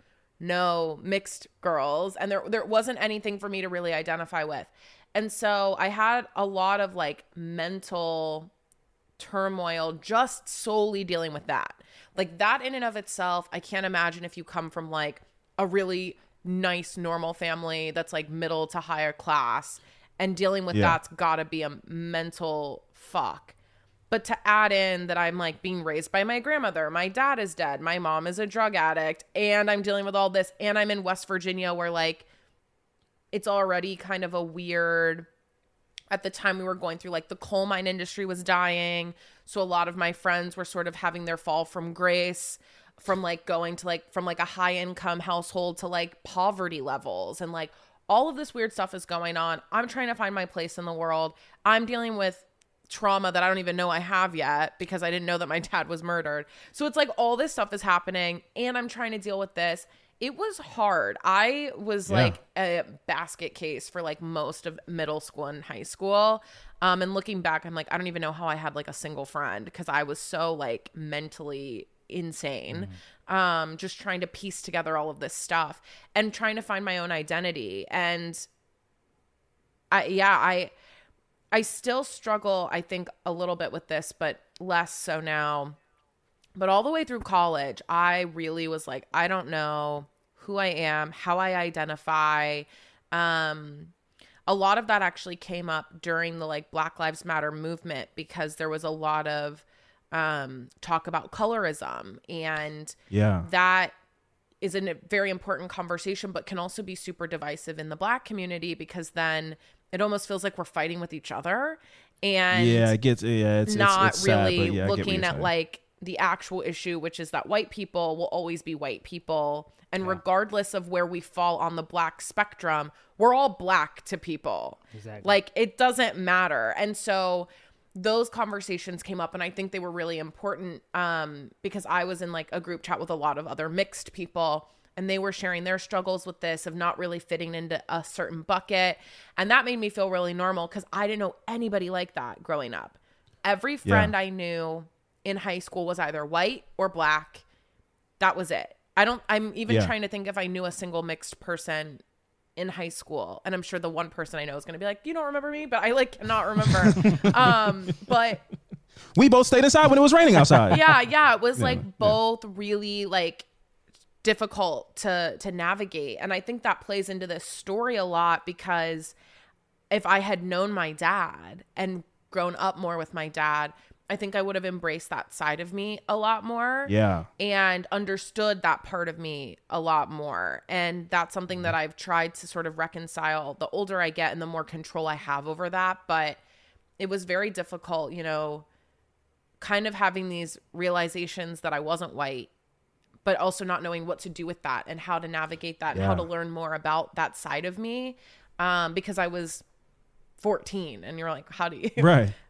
no mixed girls, and there wasn't anything for me to really identify with. And so I had a lot of like mental turmoil just solely dealing with that. Like that in and of itself, I can't imagine if you come from like a really nice normal family that's like middle to higher class, and dealing with that's gotta be a mental fuck. But to add in that I'm like being raised by my grandmother, my dad is dead, my mom is a drug addict, and I'm dealing with all this, and I'm in West Virginia where like it's already kind of a weird, at the time we were going through like the coal mine industry was dying. So a lot of my friends were sort of having their fall from grace from like going to like from like a high income household to like poverty levels, and like all of this weird stuff is going on. I'm trying to find my place in the world. I'm dealing with trauma that I don't even know I have yet because I didn't know that my dad was murdered. So it's like all this stuff is happening and I'm trying to deal with this. It was hard. I was like a basket case for like most of middle school and high school. And looking back, I'm like, I don't even know how I had like a single friend because I was so like mentally insane. Just trying to piece together all of this stuff and trying to find my own identity. And I still struggle, I think, a little bit with this, but less so now. But all the way through college, I really was like, I don't know who I am, how I identify. A lot of that actually came up during the like Black Lives Matter movement because there was a lot of talk about colorism, and that is a very important conversation, but can also be super divisive in the Black community because then it almost feels like we're fighting with each other, and it's not really looking at like the actual issue, which is that white people will always be white people, and regardless of where we fall on the Black spectrum, we're all Black to people. Exactly. Like it doesn't matter. And so those conversations came up, and I think they were really important because I was in like a group chat with a lot of other mixed people, and they were sharing their struggles with this of not really fitting into a certain bucket. And that made me feel really normal because I didn't know anybody like that growing up. Every friend I knew in high school was either white or Black. That was it. I'm even trying to think if I knew a single mixed person in high school. And I'm sure the one person I know is going to be like, you don't remember me? But I like cannot remember. But we both stayed inside when it was raining outside. Yeah. It was like both really like difficult to navigate. And I think that plays into this story a lot because if I had known my dad and grown up more with my dad, I think I would have embraced that side of me a lot more. Yeah. And understood that part of me a lot more. And that's something that I've tried to sort of reconcile the older I get and the more control I have over that. But it was very difficult, you know, kind of having these realizations that I wasn't white, but also not knowing what to do with that and how to navigate that and how to learn more about that side of me. Because I was 14 and you're like, how do you,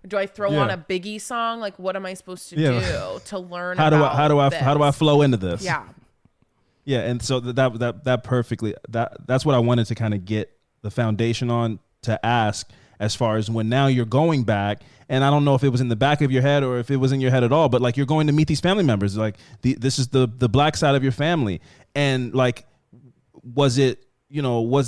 do I throw on a Biggie song? Like, what am I supposed to do to learn how do I flow into this? Yeah. And so that perfectly, that's what I wanted to kind of get the foundation on to ask as far as when now you're going back, and I don't know if it was in the back of your head or if it was in your head at all, but like you're going to meet these family members, like this is the Black side of your family. And like, was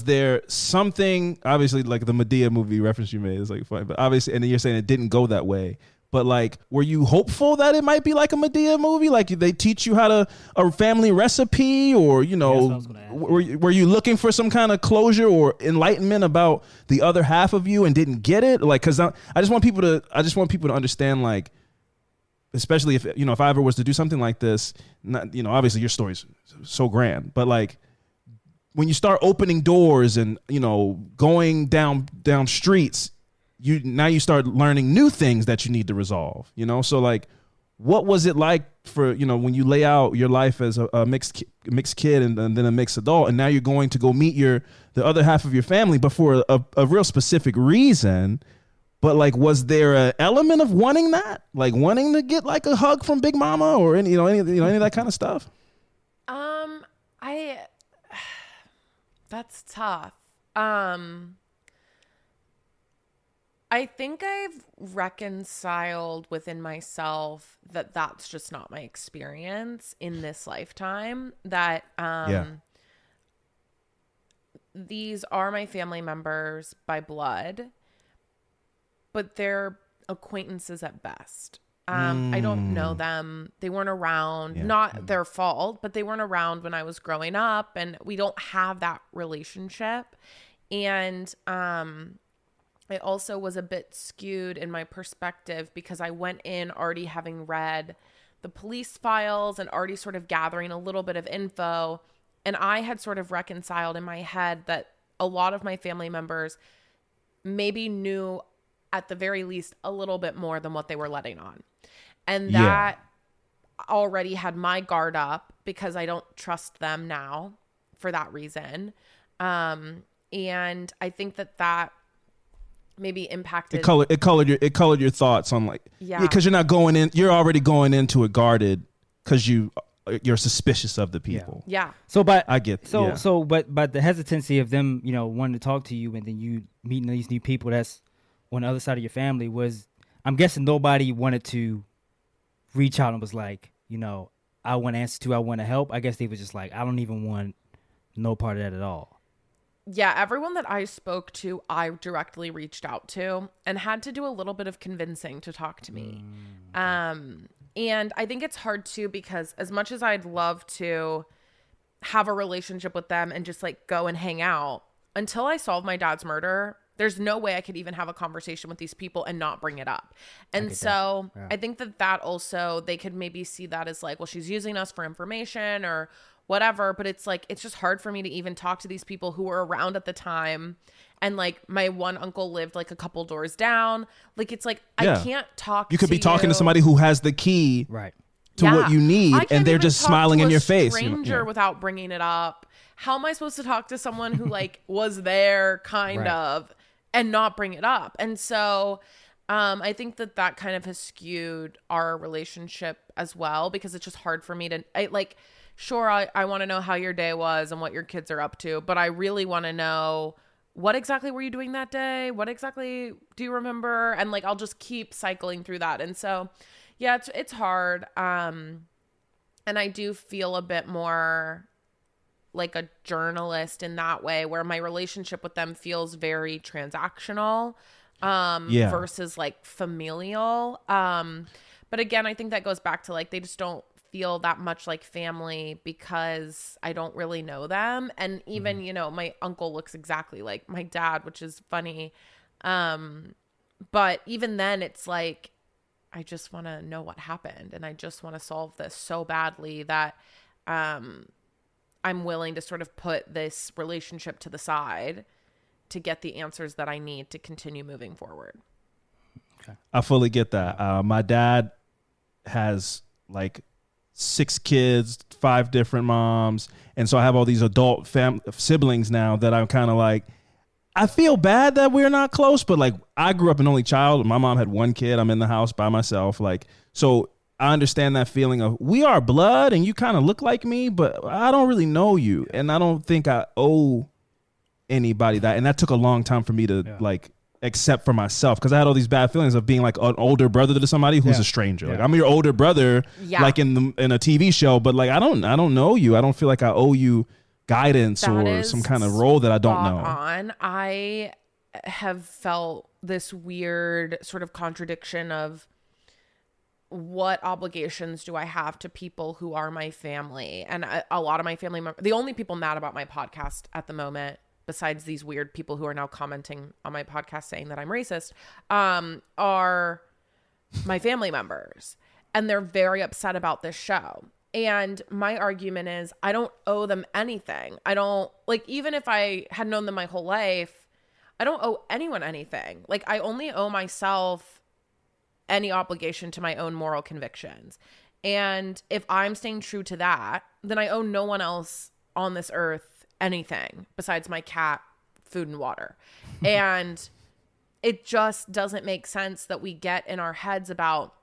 there something, obviously like the Madea movie reference you made is like funny, but obviously, and then you're saying it didn't go that way, but like, were you hopeful that it might be like a Madea movie? Like they teach you a family recipe, or, you know, were you looking for some kind of closure or enlightenment about the other half of you and didn't get it? Like, cause I just want people to understand, like, especially if, you know, if I ever was to do something like this, not, you know, obviously your story's so grand, but like, when you start opening doors and, you know, going down streets, you start learning new things that you need to resolve, you know? So like, what was it like for, you know, when you lay out your life as a mixed kid and then a mixed adult, and now you're going to go meet the other half of your family, but for a real specific reason. But like, was there an element of wanting that, like wanting to get like a hug from Big Mama or any of that kind of stuff? That's tough. I think I've reconciled within myself that that's just not my experience in this lifetime. That these are my family members by blood, but they're acquaintances at best. I don't know them. They weren't around. Yeah. Not their fault, but they weren't around when I was growing up, and we don't have that relationship. And I also was a bit skewed in my perspective because I went in already having read the police files and already sort of gathering a little bit of info. And I had sort of reconciled in my head that a lot of my family members maybe knew at the very least a little bit more than what they were letting on. And that already had my guard up because I don't trust them now for that reason. And I think that maybe impacted. It colored your thoughts on because you're not going in. You're already going into it guarded because you're suspicious of the people. Yeah. So, but I get but the hesitancy of them, wanting to talk to you and then you meeting these new people that's on the other side of your family was, I'm guessing nobody wanted to reach out and was like, I want answers to, I want to help. I guess they was just like, I don't even want no part of that at all. Yeah, everyone that I spoke to, I directly reached out to and had to do a little bit of convincing to talk to me. And I think it's hard too, because as much as I'd love to have a relationship with them and just go and hang out, until I solve my dad's murder, there's no way I could even have a conversation with these people and not bring it up. And so I think that also, they could maybe see that as well, she's using us for information or whatever. But it's it's just hard for me to even talk to these people who were around at the time. And my one uncle lived a couple doors down. I can't talk. You could be talking to somebody who has the key to what you need, and they're just smiling in your face. Stranger without bringing it up. How am I supposed to talk to someone who was there kind of and not bring it up? And so I think that kind of has skewed our relationship as well, because it's just hard for me to sure, I want to know how your day was and what your kids are up to, but I really want to know, what exactly were you doing that day? What exactly do you remember? And I'll just keep cycling through that. And so, yeah, it's hard. And I do feel a bit more like a journalist in that way, where my relationship with them feels very transactional, versus familial. But again, I think that goes back to they just don't feel that much like family because I don't really know them. And even, my uncle looks exactly like my dad, which is funny. But even then it's I just want to know what happened, and I just want to solve this so badly that, I'm willing to sort of put this relationship to the side to get the answers that I need to continue moving forward. Okay. I fully get that. My dad has 6 kids, 5 different moms. And so I have all these adult siblings now that I'm kind of I feel bad that we're not close, but I grew up an only child. My mom had 1 kid. I'm in the house by myself. So I understand that feeling of, we are blood and you kind of look like me, but I don't really know you. And I don't think I owe anybody that. And that took a long time for me to accept for myself, because I had all these bad feelings of being an older brother to somebody who's a stranger. I'm your older brother, in a TV show, but I don't know you. I don't feel like I owe you guidance or some kind of role that I don't know. I have felt this weird sort of contradiction of, what obligations do I have to people who are my family? And a lot of my family members, the only people mad about my podcast at the moment, besides these weird people who are now commenting on my podcast saying that I'm racist, are my family members. And they're very upset about this show. And my argument is, I don't owe them anything. I don't, even if I had known them my whole life, I don't owe anyone anything. I only owe myself any obligation to my own moral convictions. And if I'm staying true to that, then I owe no one else on this earth anything besides my cat, food, and water. And it just doesn't make sense that we get in our heads about,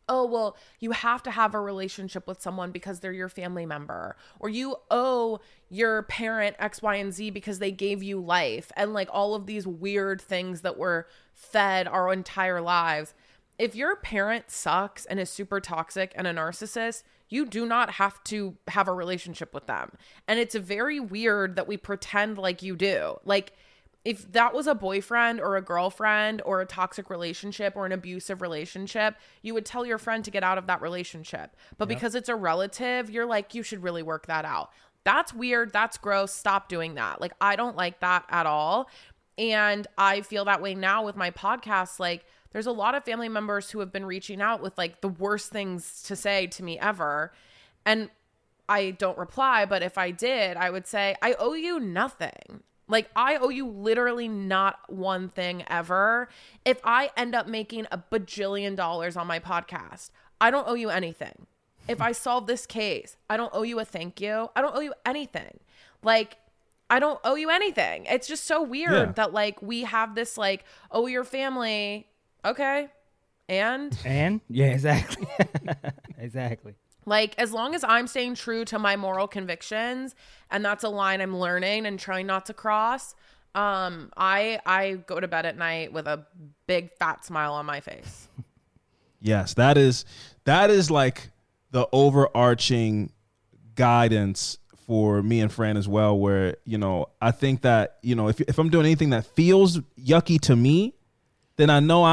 oh, well, you have to have a relationship with someone because they're your family member, or you owe your parent X, Y, and Z because they gave you life, and like all of these weird things that we're fed our entire lives. If your parent sucks and is super toxic and a narcissist, you do not have to have a relationship with them. And it's very weird that we pretend like you do. Like, if that was a boyfriend or a girlfriend or a toxic relationship or an abusive relationship, you would tell your friend to get out of that relationship. But because it's a relative, you're like, you should really work that out. That's weird. That's gross. Stop doing that. Like, I don't like that at all. And I feel that way now with my podcast. Like, there's a lot of family members who have been reaching out with like the worst things to say to me ever. And I don't reply, but if I did, I would say, I owe you nothing. Like, I owe you literally not one thing ever. If I end up making $1 bajillion on my podcast, I don't owe you anything. If I solve this case, I don't owe you a thank you. I don't owe you anything. Like, I don't owe you anything. It's just so weird that like we have this like, oh, your family. Okay. And yeah, exactly. Exactly. Like, as long as I'm staying true to my moral convictions, and that's a line I'm learning and trying not to cross, I go to bed at night with a big fat smile on my face. Yes, that is like the overarching guidance for me and Fran as well, where, you know, I think that, you know, if I'm doing anything that feels yucky to me, then I know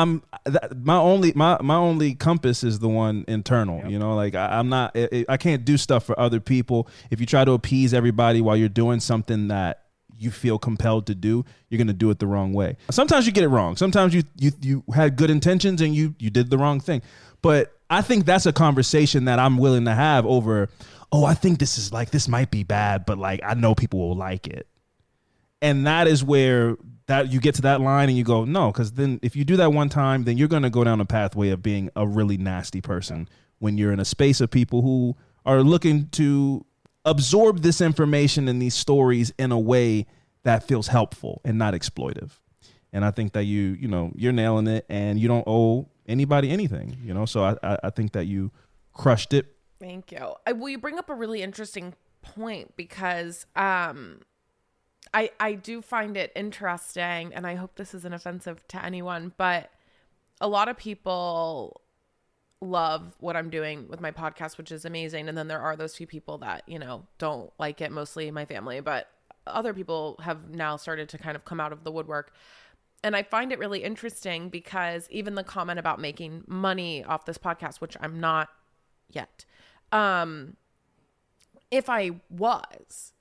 my only compass is the one internal. Yep. You know, like I can't do stuff for other people. If you try to appease everybody while you're doing something that you feel compelled to do, you're going to do it the wrong way. Sometimes you get it wrong. Sometimes you had good intentions and you did the wrong thing. But I think that's a conversation that I'm willing to have over, oh, I think this might be bad, but like I know people will like it. And that is where that you get to that line and you go, no, because then if you do that one time, then you're going to go down a pathway of being a really nasty person when you're in a space of people who are looking to absorb this information and these stories in a way that feels helpful and not exploitive. And I think that you're nailing it, and you don't owe anybody anything, you know? So I think that you crushed it. Thank you. Well, you bring up a really interesting point because, I do find it interesting, and I hope this isn't offensive to anyone, but a lot of people love what I'm doing with my podcast, which is amazing. And then there are those few people that, you know, don't like it, mostly my family, but other people have now started to kind of come out of the woodwork. And I find it really interesting because even the comment about making money off this podcast, which I'm not yet, if I was,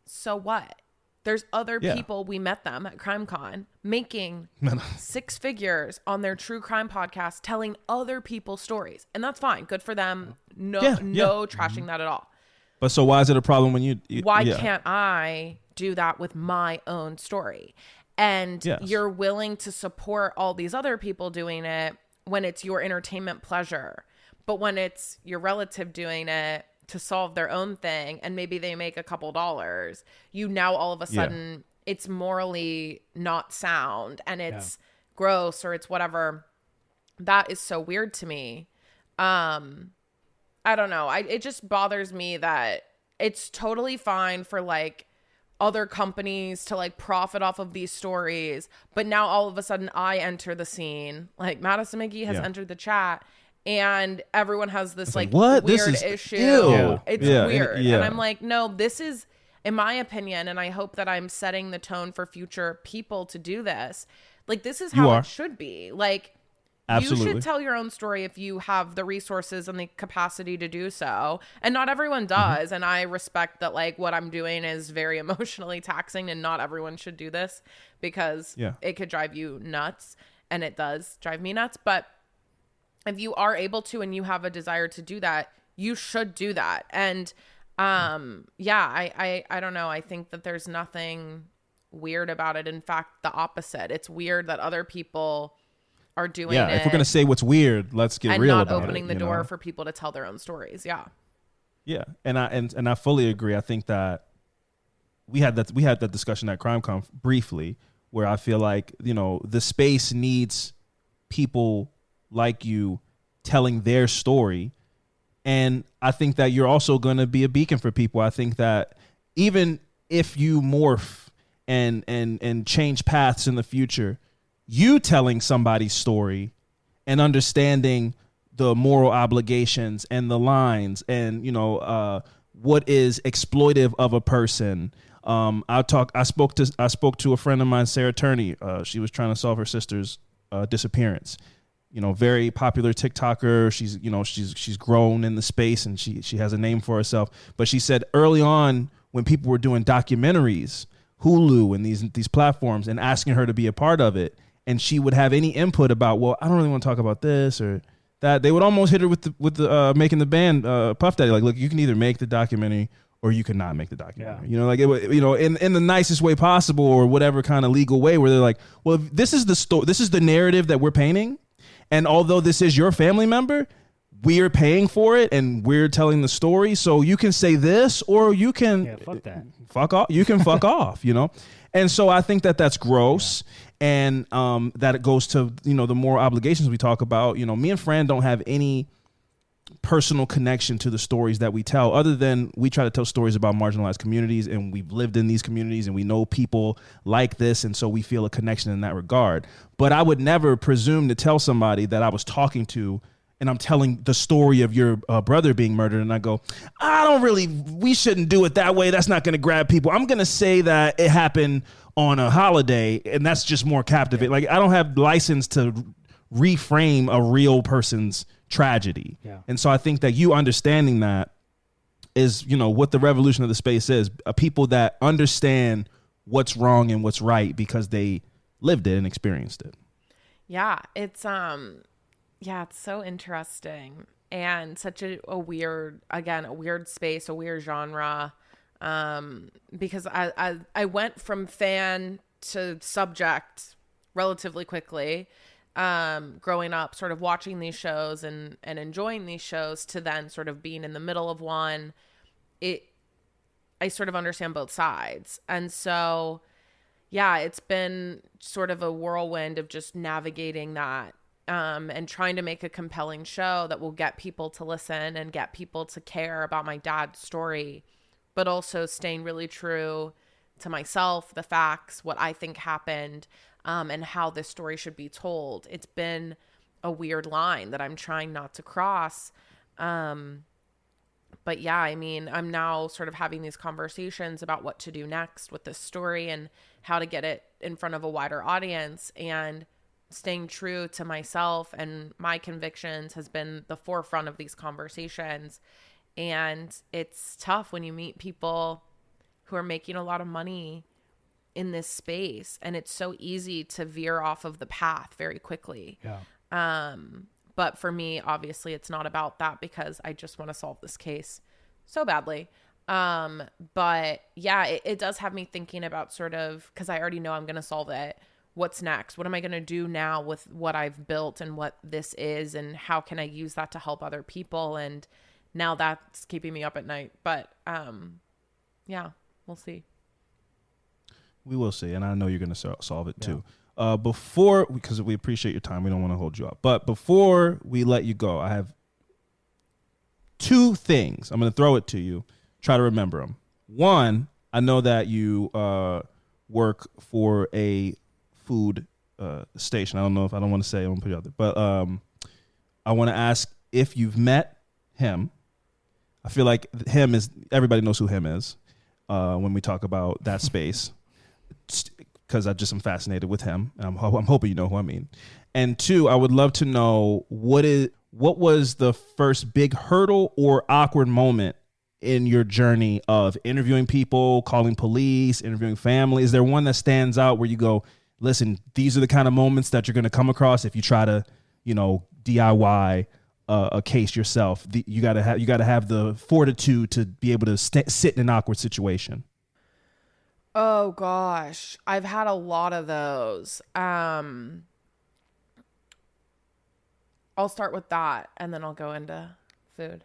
so what? There's other people, we met them at CrimeCon, making 6 figures on their true crime podcast, telling other people's stories. And that's fine. Good for them. No trashing that at all. But so why is it a problem when you why can't I do that with my own story? And you're willing to support all these other people doing it when it's your entertainment pleasure. But when it's your relative doing it to solve their own thing, and maybe they make a couple dollars, you now all of a sudden it's morally not sound and it's gross or it's whatever. That is so weird to me. I don't know. It just bothers me that it's totally fine for like other companies to like profit off of these stories, but now all of a sudden I enter the scene. Like Madison McGhee has entered the chat, and everyone has this like what? Weird issue. It's weird. And I'm like, no, this is, in my opinion, and I hope that I'm setting the tone for future people to do this. Like, this is how it should be. Like, absolutely. You should tell your own story if you have the resources and the capacity to do so. And not everyone does. And I respect that, like, what I'm doing is very emotionally taxing, and not everyone should do this because it could drive you nuts. And it does drive me nuts. But if you are able to and you have a desire to do that, you should do that. And I don't know. I think that there's nothing weird about it. In fact, the opposite. It's weird that other people are doing it. If we're gonna say what's weird, let's get real about it. And not opening the door for people to tell their own stories. Yeah, and I fully agree. I think that we had that discussion at CrimeCon briefly, where I feel like, you know, the space needs people like you telling their story. And I think that you're also going to be a beacon for people. I think that even if you morph and change paths in the future, you telling somebody's story and understanding the moral obligations and the lines and, what is exploitive of a person. I spoke to a friend of mine, Sarah Turney. She was trying to solve her sister's disappearance. Very popular TikToker. She's grown in the space and she has a name for herself. But she said early on when people were doing documentaries, Hulu and these platforms, and asking her to be a part of it, and she would have any input about, well, I don't really want to talk about this or that, they would almost hit her with the making the band Puff Daddy. Like, look, you can either make the documentary or you cannot make the documentary. Yeah. In the nicest way possible or whatever kind of legal way, where they're like, well, this is the narrative that we're painting. And although this is your family member, we're paying for it and we're telling the story. So you can say this or you can fuck that. Fuck off. You can fuck off, And so I think that that's gross. Yeah. And that it goes to, the moral obligations we talk about. Me and Fran don't have any personal connection to the stories that we tell, other than we try to tell stories about marginalized communities, and we've lived in these communities and we know people like this, and so we feel a connection in that regard. But I would never presume to tell somebody that I was talking to and I'm telling the story of your brother being murdered, and I go, we shouldn't do it that way. That's not going to grab people. I'm going to say that it happened on a holiday, and that's just more captivating. Like, I don't have license to reframe a real person's tragedy. Yeah. And so I think that you understanding that is, what the revolution of the space is. People that understand what's wrong and what's right because they lived it and experienced it. Yeah, it's so interesting and such a weird space, a weird genre. Because I went from fan to subject relatively quickly, growing up, sort of watching these shows and enjoying these shows, to then sort of being in the middle of one. I sort of understand both sides. And so, yeah, it's been sort of a whirlwind of just navigating that, and trying to make a compelling show that will get people to listen and get people to care about my dad's story, but also staying really true to myself, the facts, what I think happened, and how this story should be told. It's been a weird line that I'm trying not to cross. But yeah, I mean, I'm now sort of having these conversations about what to do next with this story and how to get it in front of a wider audience, and staying true to myself and my convictions has been the forefront of these conversations. And it's tough when you meet people who are making a lot of money in this space, and it's so easy to veer off of the path very quickly. Yeah. But for me, obviously, it's not about that, because I just want to solve this case so badly. But yeah, it does have me thinking about sort of, because I already know I'm going to solve it. What's next? What am I going to do now with what I've built and what this is, and how can I use that to help other people? And now that's keeping me up at night. But yeah, we'll see. We will see. And I know you're going to solve it too. Before, because we appreciate your time, we don't want to hold you up. But before we let you go, I have two things. I'm going to throw it to you. Try to remember them. One, I know that you work for a food station. I don't want to say, I don't put it out there. But I want to ask if you've met him. I feel like him is, everybody knows who him is when we talk about that space, because I just am fascinated with him. I'm hoping you know who I mean. And two, I would love to know what was the first big hurdle or awkward moment in your journey of interviewing people, calling police, interviewing family? Is there one that stands out where you go, listen, these are the kind of moments that you're going to come across if you try to, DIY a case yourself? You got to have the fortitude to be able to sit in an awkward situation. Oh gosh, I've had a lot of those. I'll start with that, and then I'll go into food.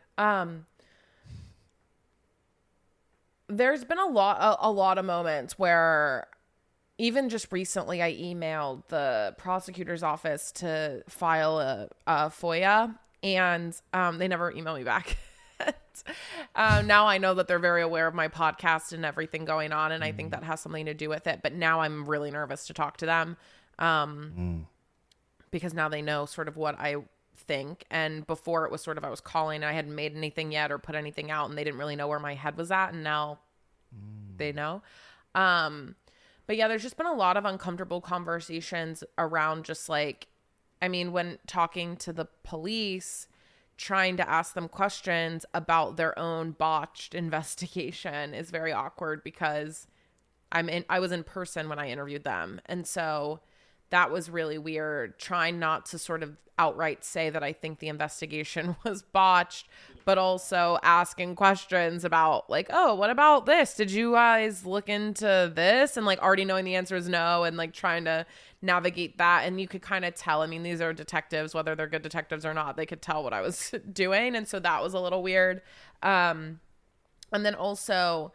There's been a lot of moments where, even just recently, I emailed the prosecutor's office to file a FOIA, And they never email me back. Now I know that they're very aware of my podcast and everything going on, and I think that has something to do with it. But now I'm really nervous to talk to them because now they know sort of what I think. And before it was sort of I was calling and I hadn't made anything yet or put anything out, and they didn't really know where my head was at, and now they know. But yeah, there's just been a lot of uncomfortable conversations around just like, I mean, when talking to the police, trying to ask them questions about their own botched investigation is very awkward because I was in person when I interviewed them. And so that was really weird, trying not to sort of outright say that I think the investigation was botched, but also asking questions about like, oh, what about this? Did you guys look into this? And like already knowing the answer is no, and like trying to navigate that. And you could kind of tell, I mean, these are detectives, whether they're good detectives or not, they could tell what I was doing. And so that was a little weird. And then also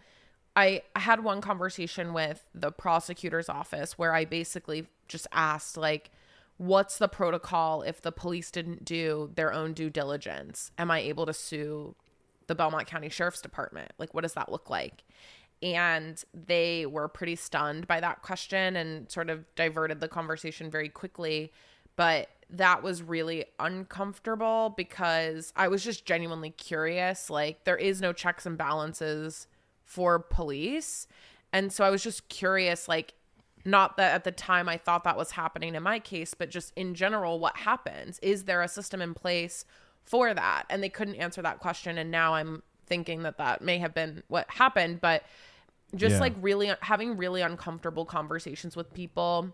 I had one conversation with the prosecutor's office where I basically just asked like, what's the protocol if the police didn't do their own due diligence? Am I able to sue the Belmont County Sheriff's Department? Like, what does that look like? And they were pretty stunned by that question and sort of diverted the conversation very quickly. But that was really uncomfortable because I was just genuinely curious. Like, there is no checks and balances for police. And so I was just curious, like, not that at the time I thought that was happening in my case, but just in general, what happens? Is there a system in place for that? And they couldn't answer that question. And now I'm thinking that that may have been what happened, but just like really having really uncomfortable conversations with people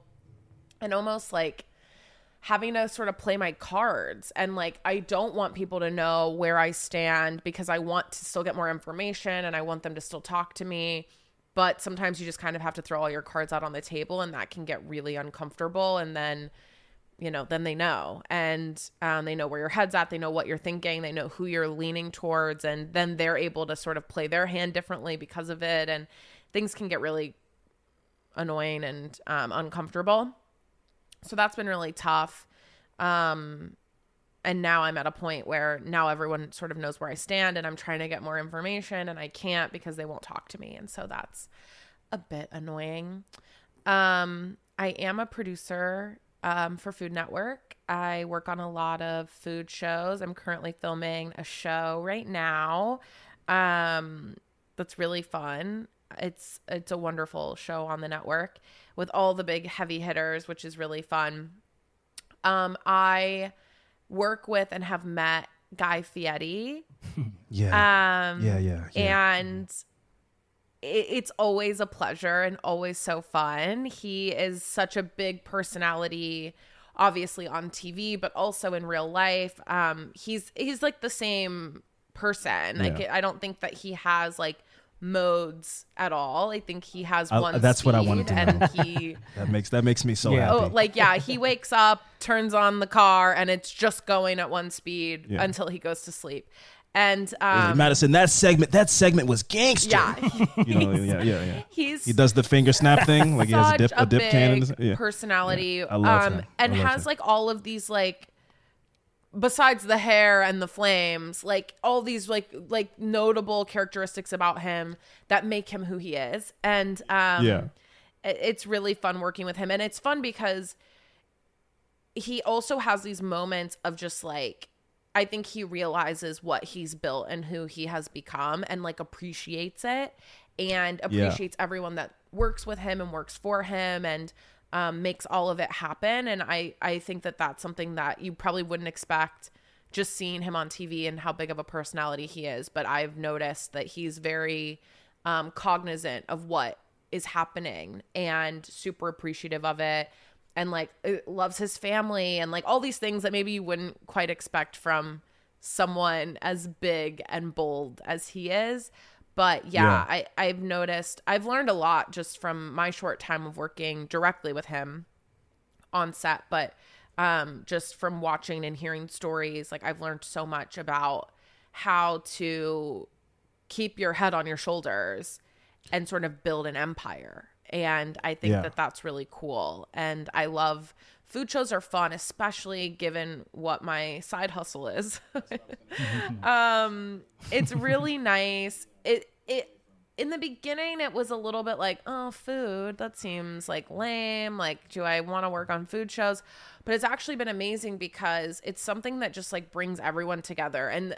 and almost like having to sort of play my cards. And like, I don't want people to know where I stand because I want to still get more information and I want them to still talk to me. But sometimes you just kind of have to throw all your cards out on the table, and that can get really uncomfortable. And then, you know, then they know, and they know where your head's at. They know what you're thinking. They know who you're leaning towards. And then they're able to sort of play their hand differently because of it. And things can get really annoying and uncomfortable. So that's been really tough. And now I'm at a point where now everyone sort of knows where I stand, and I'm trying to get more information and I can't because they won't talk to me. And so that's a bit annoying. I am a producer for Food Network. I work on a lot of food shows. I'm currently filming a show right now that's really fun. It's a wonderful show on the network with all the big heavy hitters, which is really fun. I work with and have met Guy Fieri. Yeah. And it's always a pleasure and always so fun. He is such a big personality, obviously on TV, but also in real life. He's like the same person. Yeah. Like, I don't think that he has like modes at all. I think he has one that's speed, what I wanted to know. and he that makes me so happy. Oh, like, yeah, he wakes up, turns on the car, and it's just going at one speed until he goes to sleep. And Madison, that segment was gangster. Yeah. Yeah. He does the finger snap thing, like he has a dip can. Personality. I love him. And has like all of these like, besides the hair and the flames, like all these like notable characteristics about him that make him who he is. And it's really fun working with him. And it's fun because he also has these moments of just like, I think he realizes what he's built and who he has become, and like appreciates it and appreciates everyone that works with him and works for him, and makes all of it happen. And I think that that's something that you probably wouldn't expect just seeing him on TV and how big of a personality he is. But I've noticed that he's very cognizant of what is happening and super appreciative of it, and like loves his family and like all these things that maybe you wouldn't quite expect from someone as big and bold as he is. But I've noticed, I've learned a lot just from my short time of working directly with him on set, but just from watching and hearing stories, like I've learned so much about how to keep your head on your shoulders and sort of build an empire. And I think that that's really cool. And I love food shows are fun, especially given what my side hustle is. It's really nice. It in the beginning, it was a little bit like, oh, food, that seems like lame. Like, do I want to work on food shows? But it's actually been amazing because it's something that just like brings everyone together. And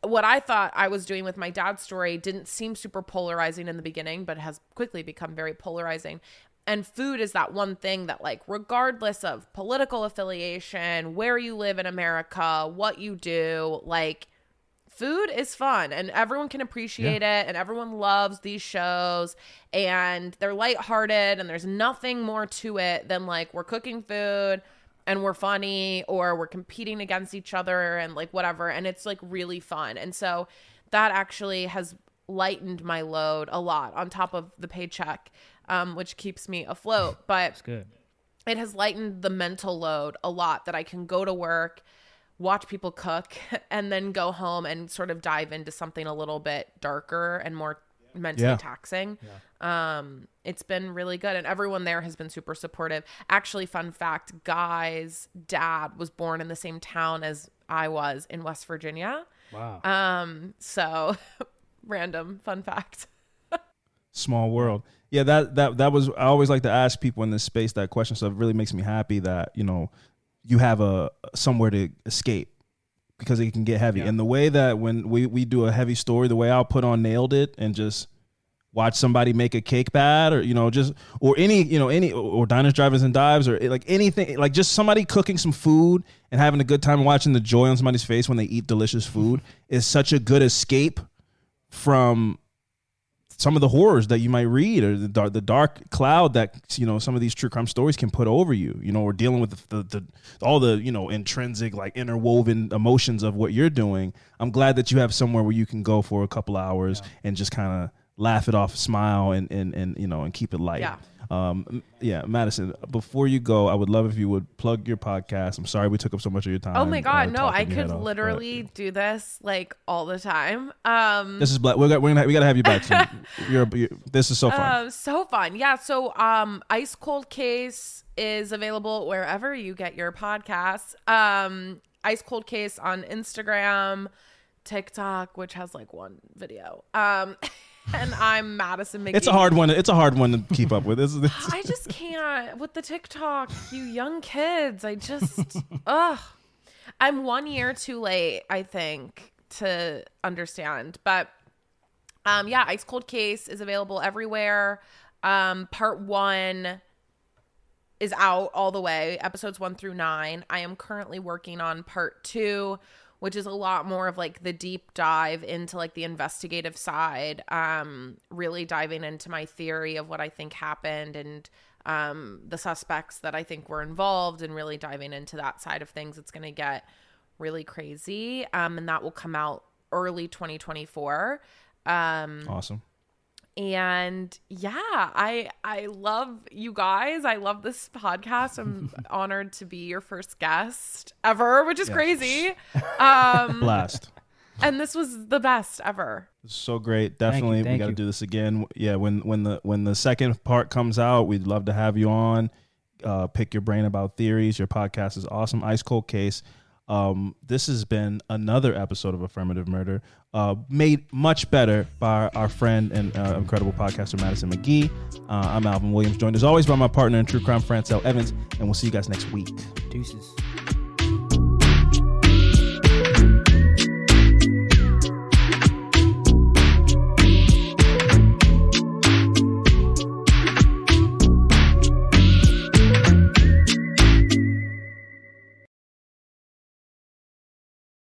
what I thought I was doing with my dad's story didn't seem super polarizing in the beginning, but has quickly become very polarizing. And food is that one thing that, like, regardless of political affiliation, where you live in America, what you do, like, food is fun and everyone can appreciate it, and everyone loves these shows, and they're lighthearted, and there's nothing more to it than like we're cooking food and we're funny, or we're competing against each other and like whatever. And it's like really fun. And so that actually has lightened my load a lot on top of the paycheck, which keeps me afloat. But that's good. It has lightened the mental load a lot, that I can go to work, watch people cook, and then go home and sort of dive into something a little bit darker and more mentally taxing. It's been really good, and everyone there has been super supportive. Actually, fun fact, Guy's dad was born in the same town as I was in West Virginia. Wow. So random fun fact. Small world. Yeah, that was, I always like to ask people in this space that question, so it really makes me happy that, you know, you have a somewhere to escape, because it can get heavy. And the way that when we do a heavy story, the way I'll put on Nailed It and just watch somebody make a cake bad, or, you know, just, or any, or Diners, Drive-Ins and Dives, or like anything, like just somebody cooking some food and having a good time, watching the joy on somebody's face when they eat delicious food is such a good escape from some of the horrors that you might read, or the dark cloud that, you know, some of these true crime stories can put over you. You know, we're dealing with all the, you know, intrinsic, like interwoven emotions of what you're doing. I'm glad that you have somewhere where you can go for a couple hours and just kind of laugh it off, smile, and you know, and keep it light. Madison, before you go, I would love if you would plug your podcast. I'm sorry we took up so much of your time. Oh my God, no, I could literally do this like all the time. This is we gotta have you back soon. This is so fun. So fun. Yeah. So Ice Cold Case is available wherever you get your podcasts. Ice Cold Case on Instagram, TikTok, which has like one video. And I'm Madison McGhee. It's a hard one. It's a hard one to keep up with. I just can't with the TikTok, you young kids. I just, I'm 1 year too late, I think, to understand. But Ice Cold Case is available everywhere. Part 1 is out all the way, episodes 1 through 9. I am currently working on part 2, which is a lot more of like the deep dive into like the investigative side, really diving into my theory of what I think happened, and the suspects that I think were involved, and really diving into that side of things. It's going to get really crazy. And that will come out early 2024. Awesome. And I love you guys. I love this podcast. I'm honored to be your first guest ever, which is crazy. Blast. And this was the best ever. So great. Definitely. We got to do this again. Yeah. When the second part comes out, we'd love to have you on, pick your brain about theories. Your podcast is awesome. Ice Cold Case. This has been another episode of Affirmative Murder, made much better by our friend and incredible podcaster, Madison McGhee. I'm Alvin Williams, joined as always by my partner in true crime, Francel Evans, and we'll see you guys next week. Deuces.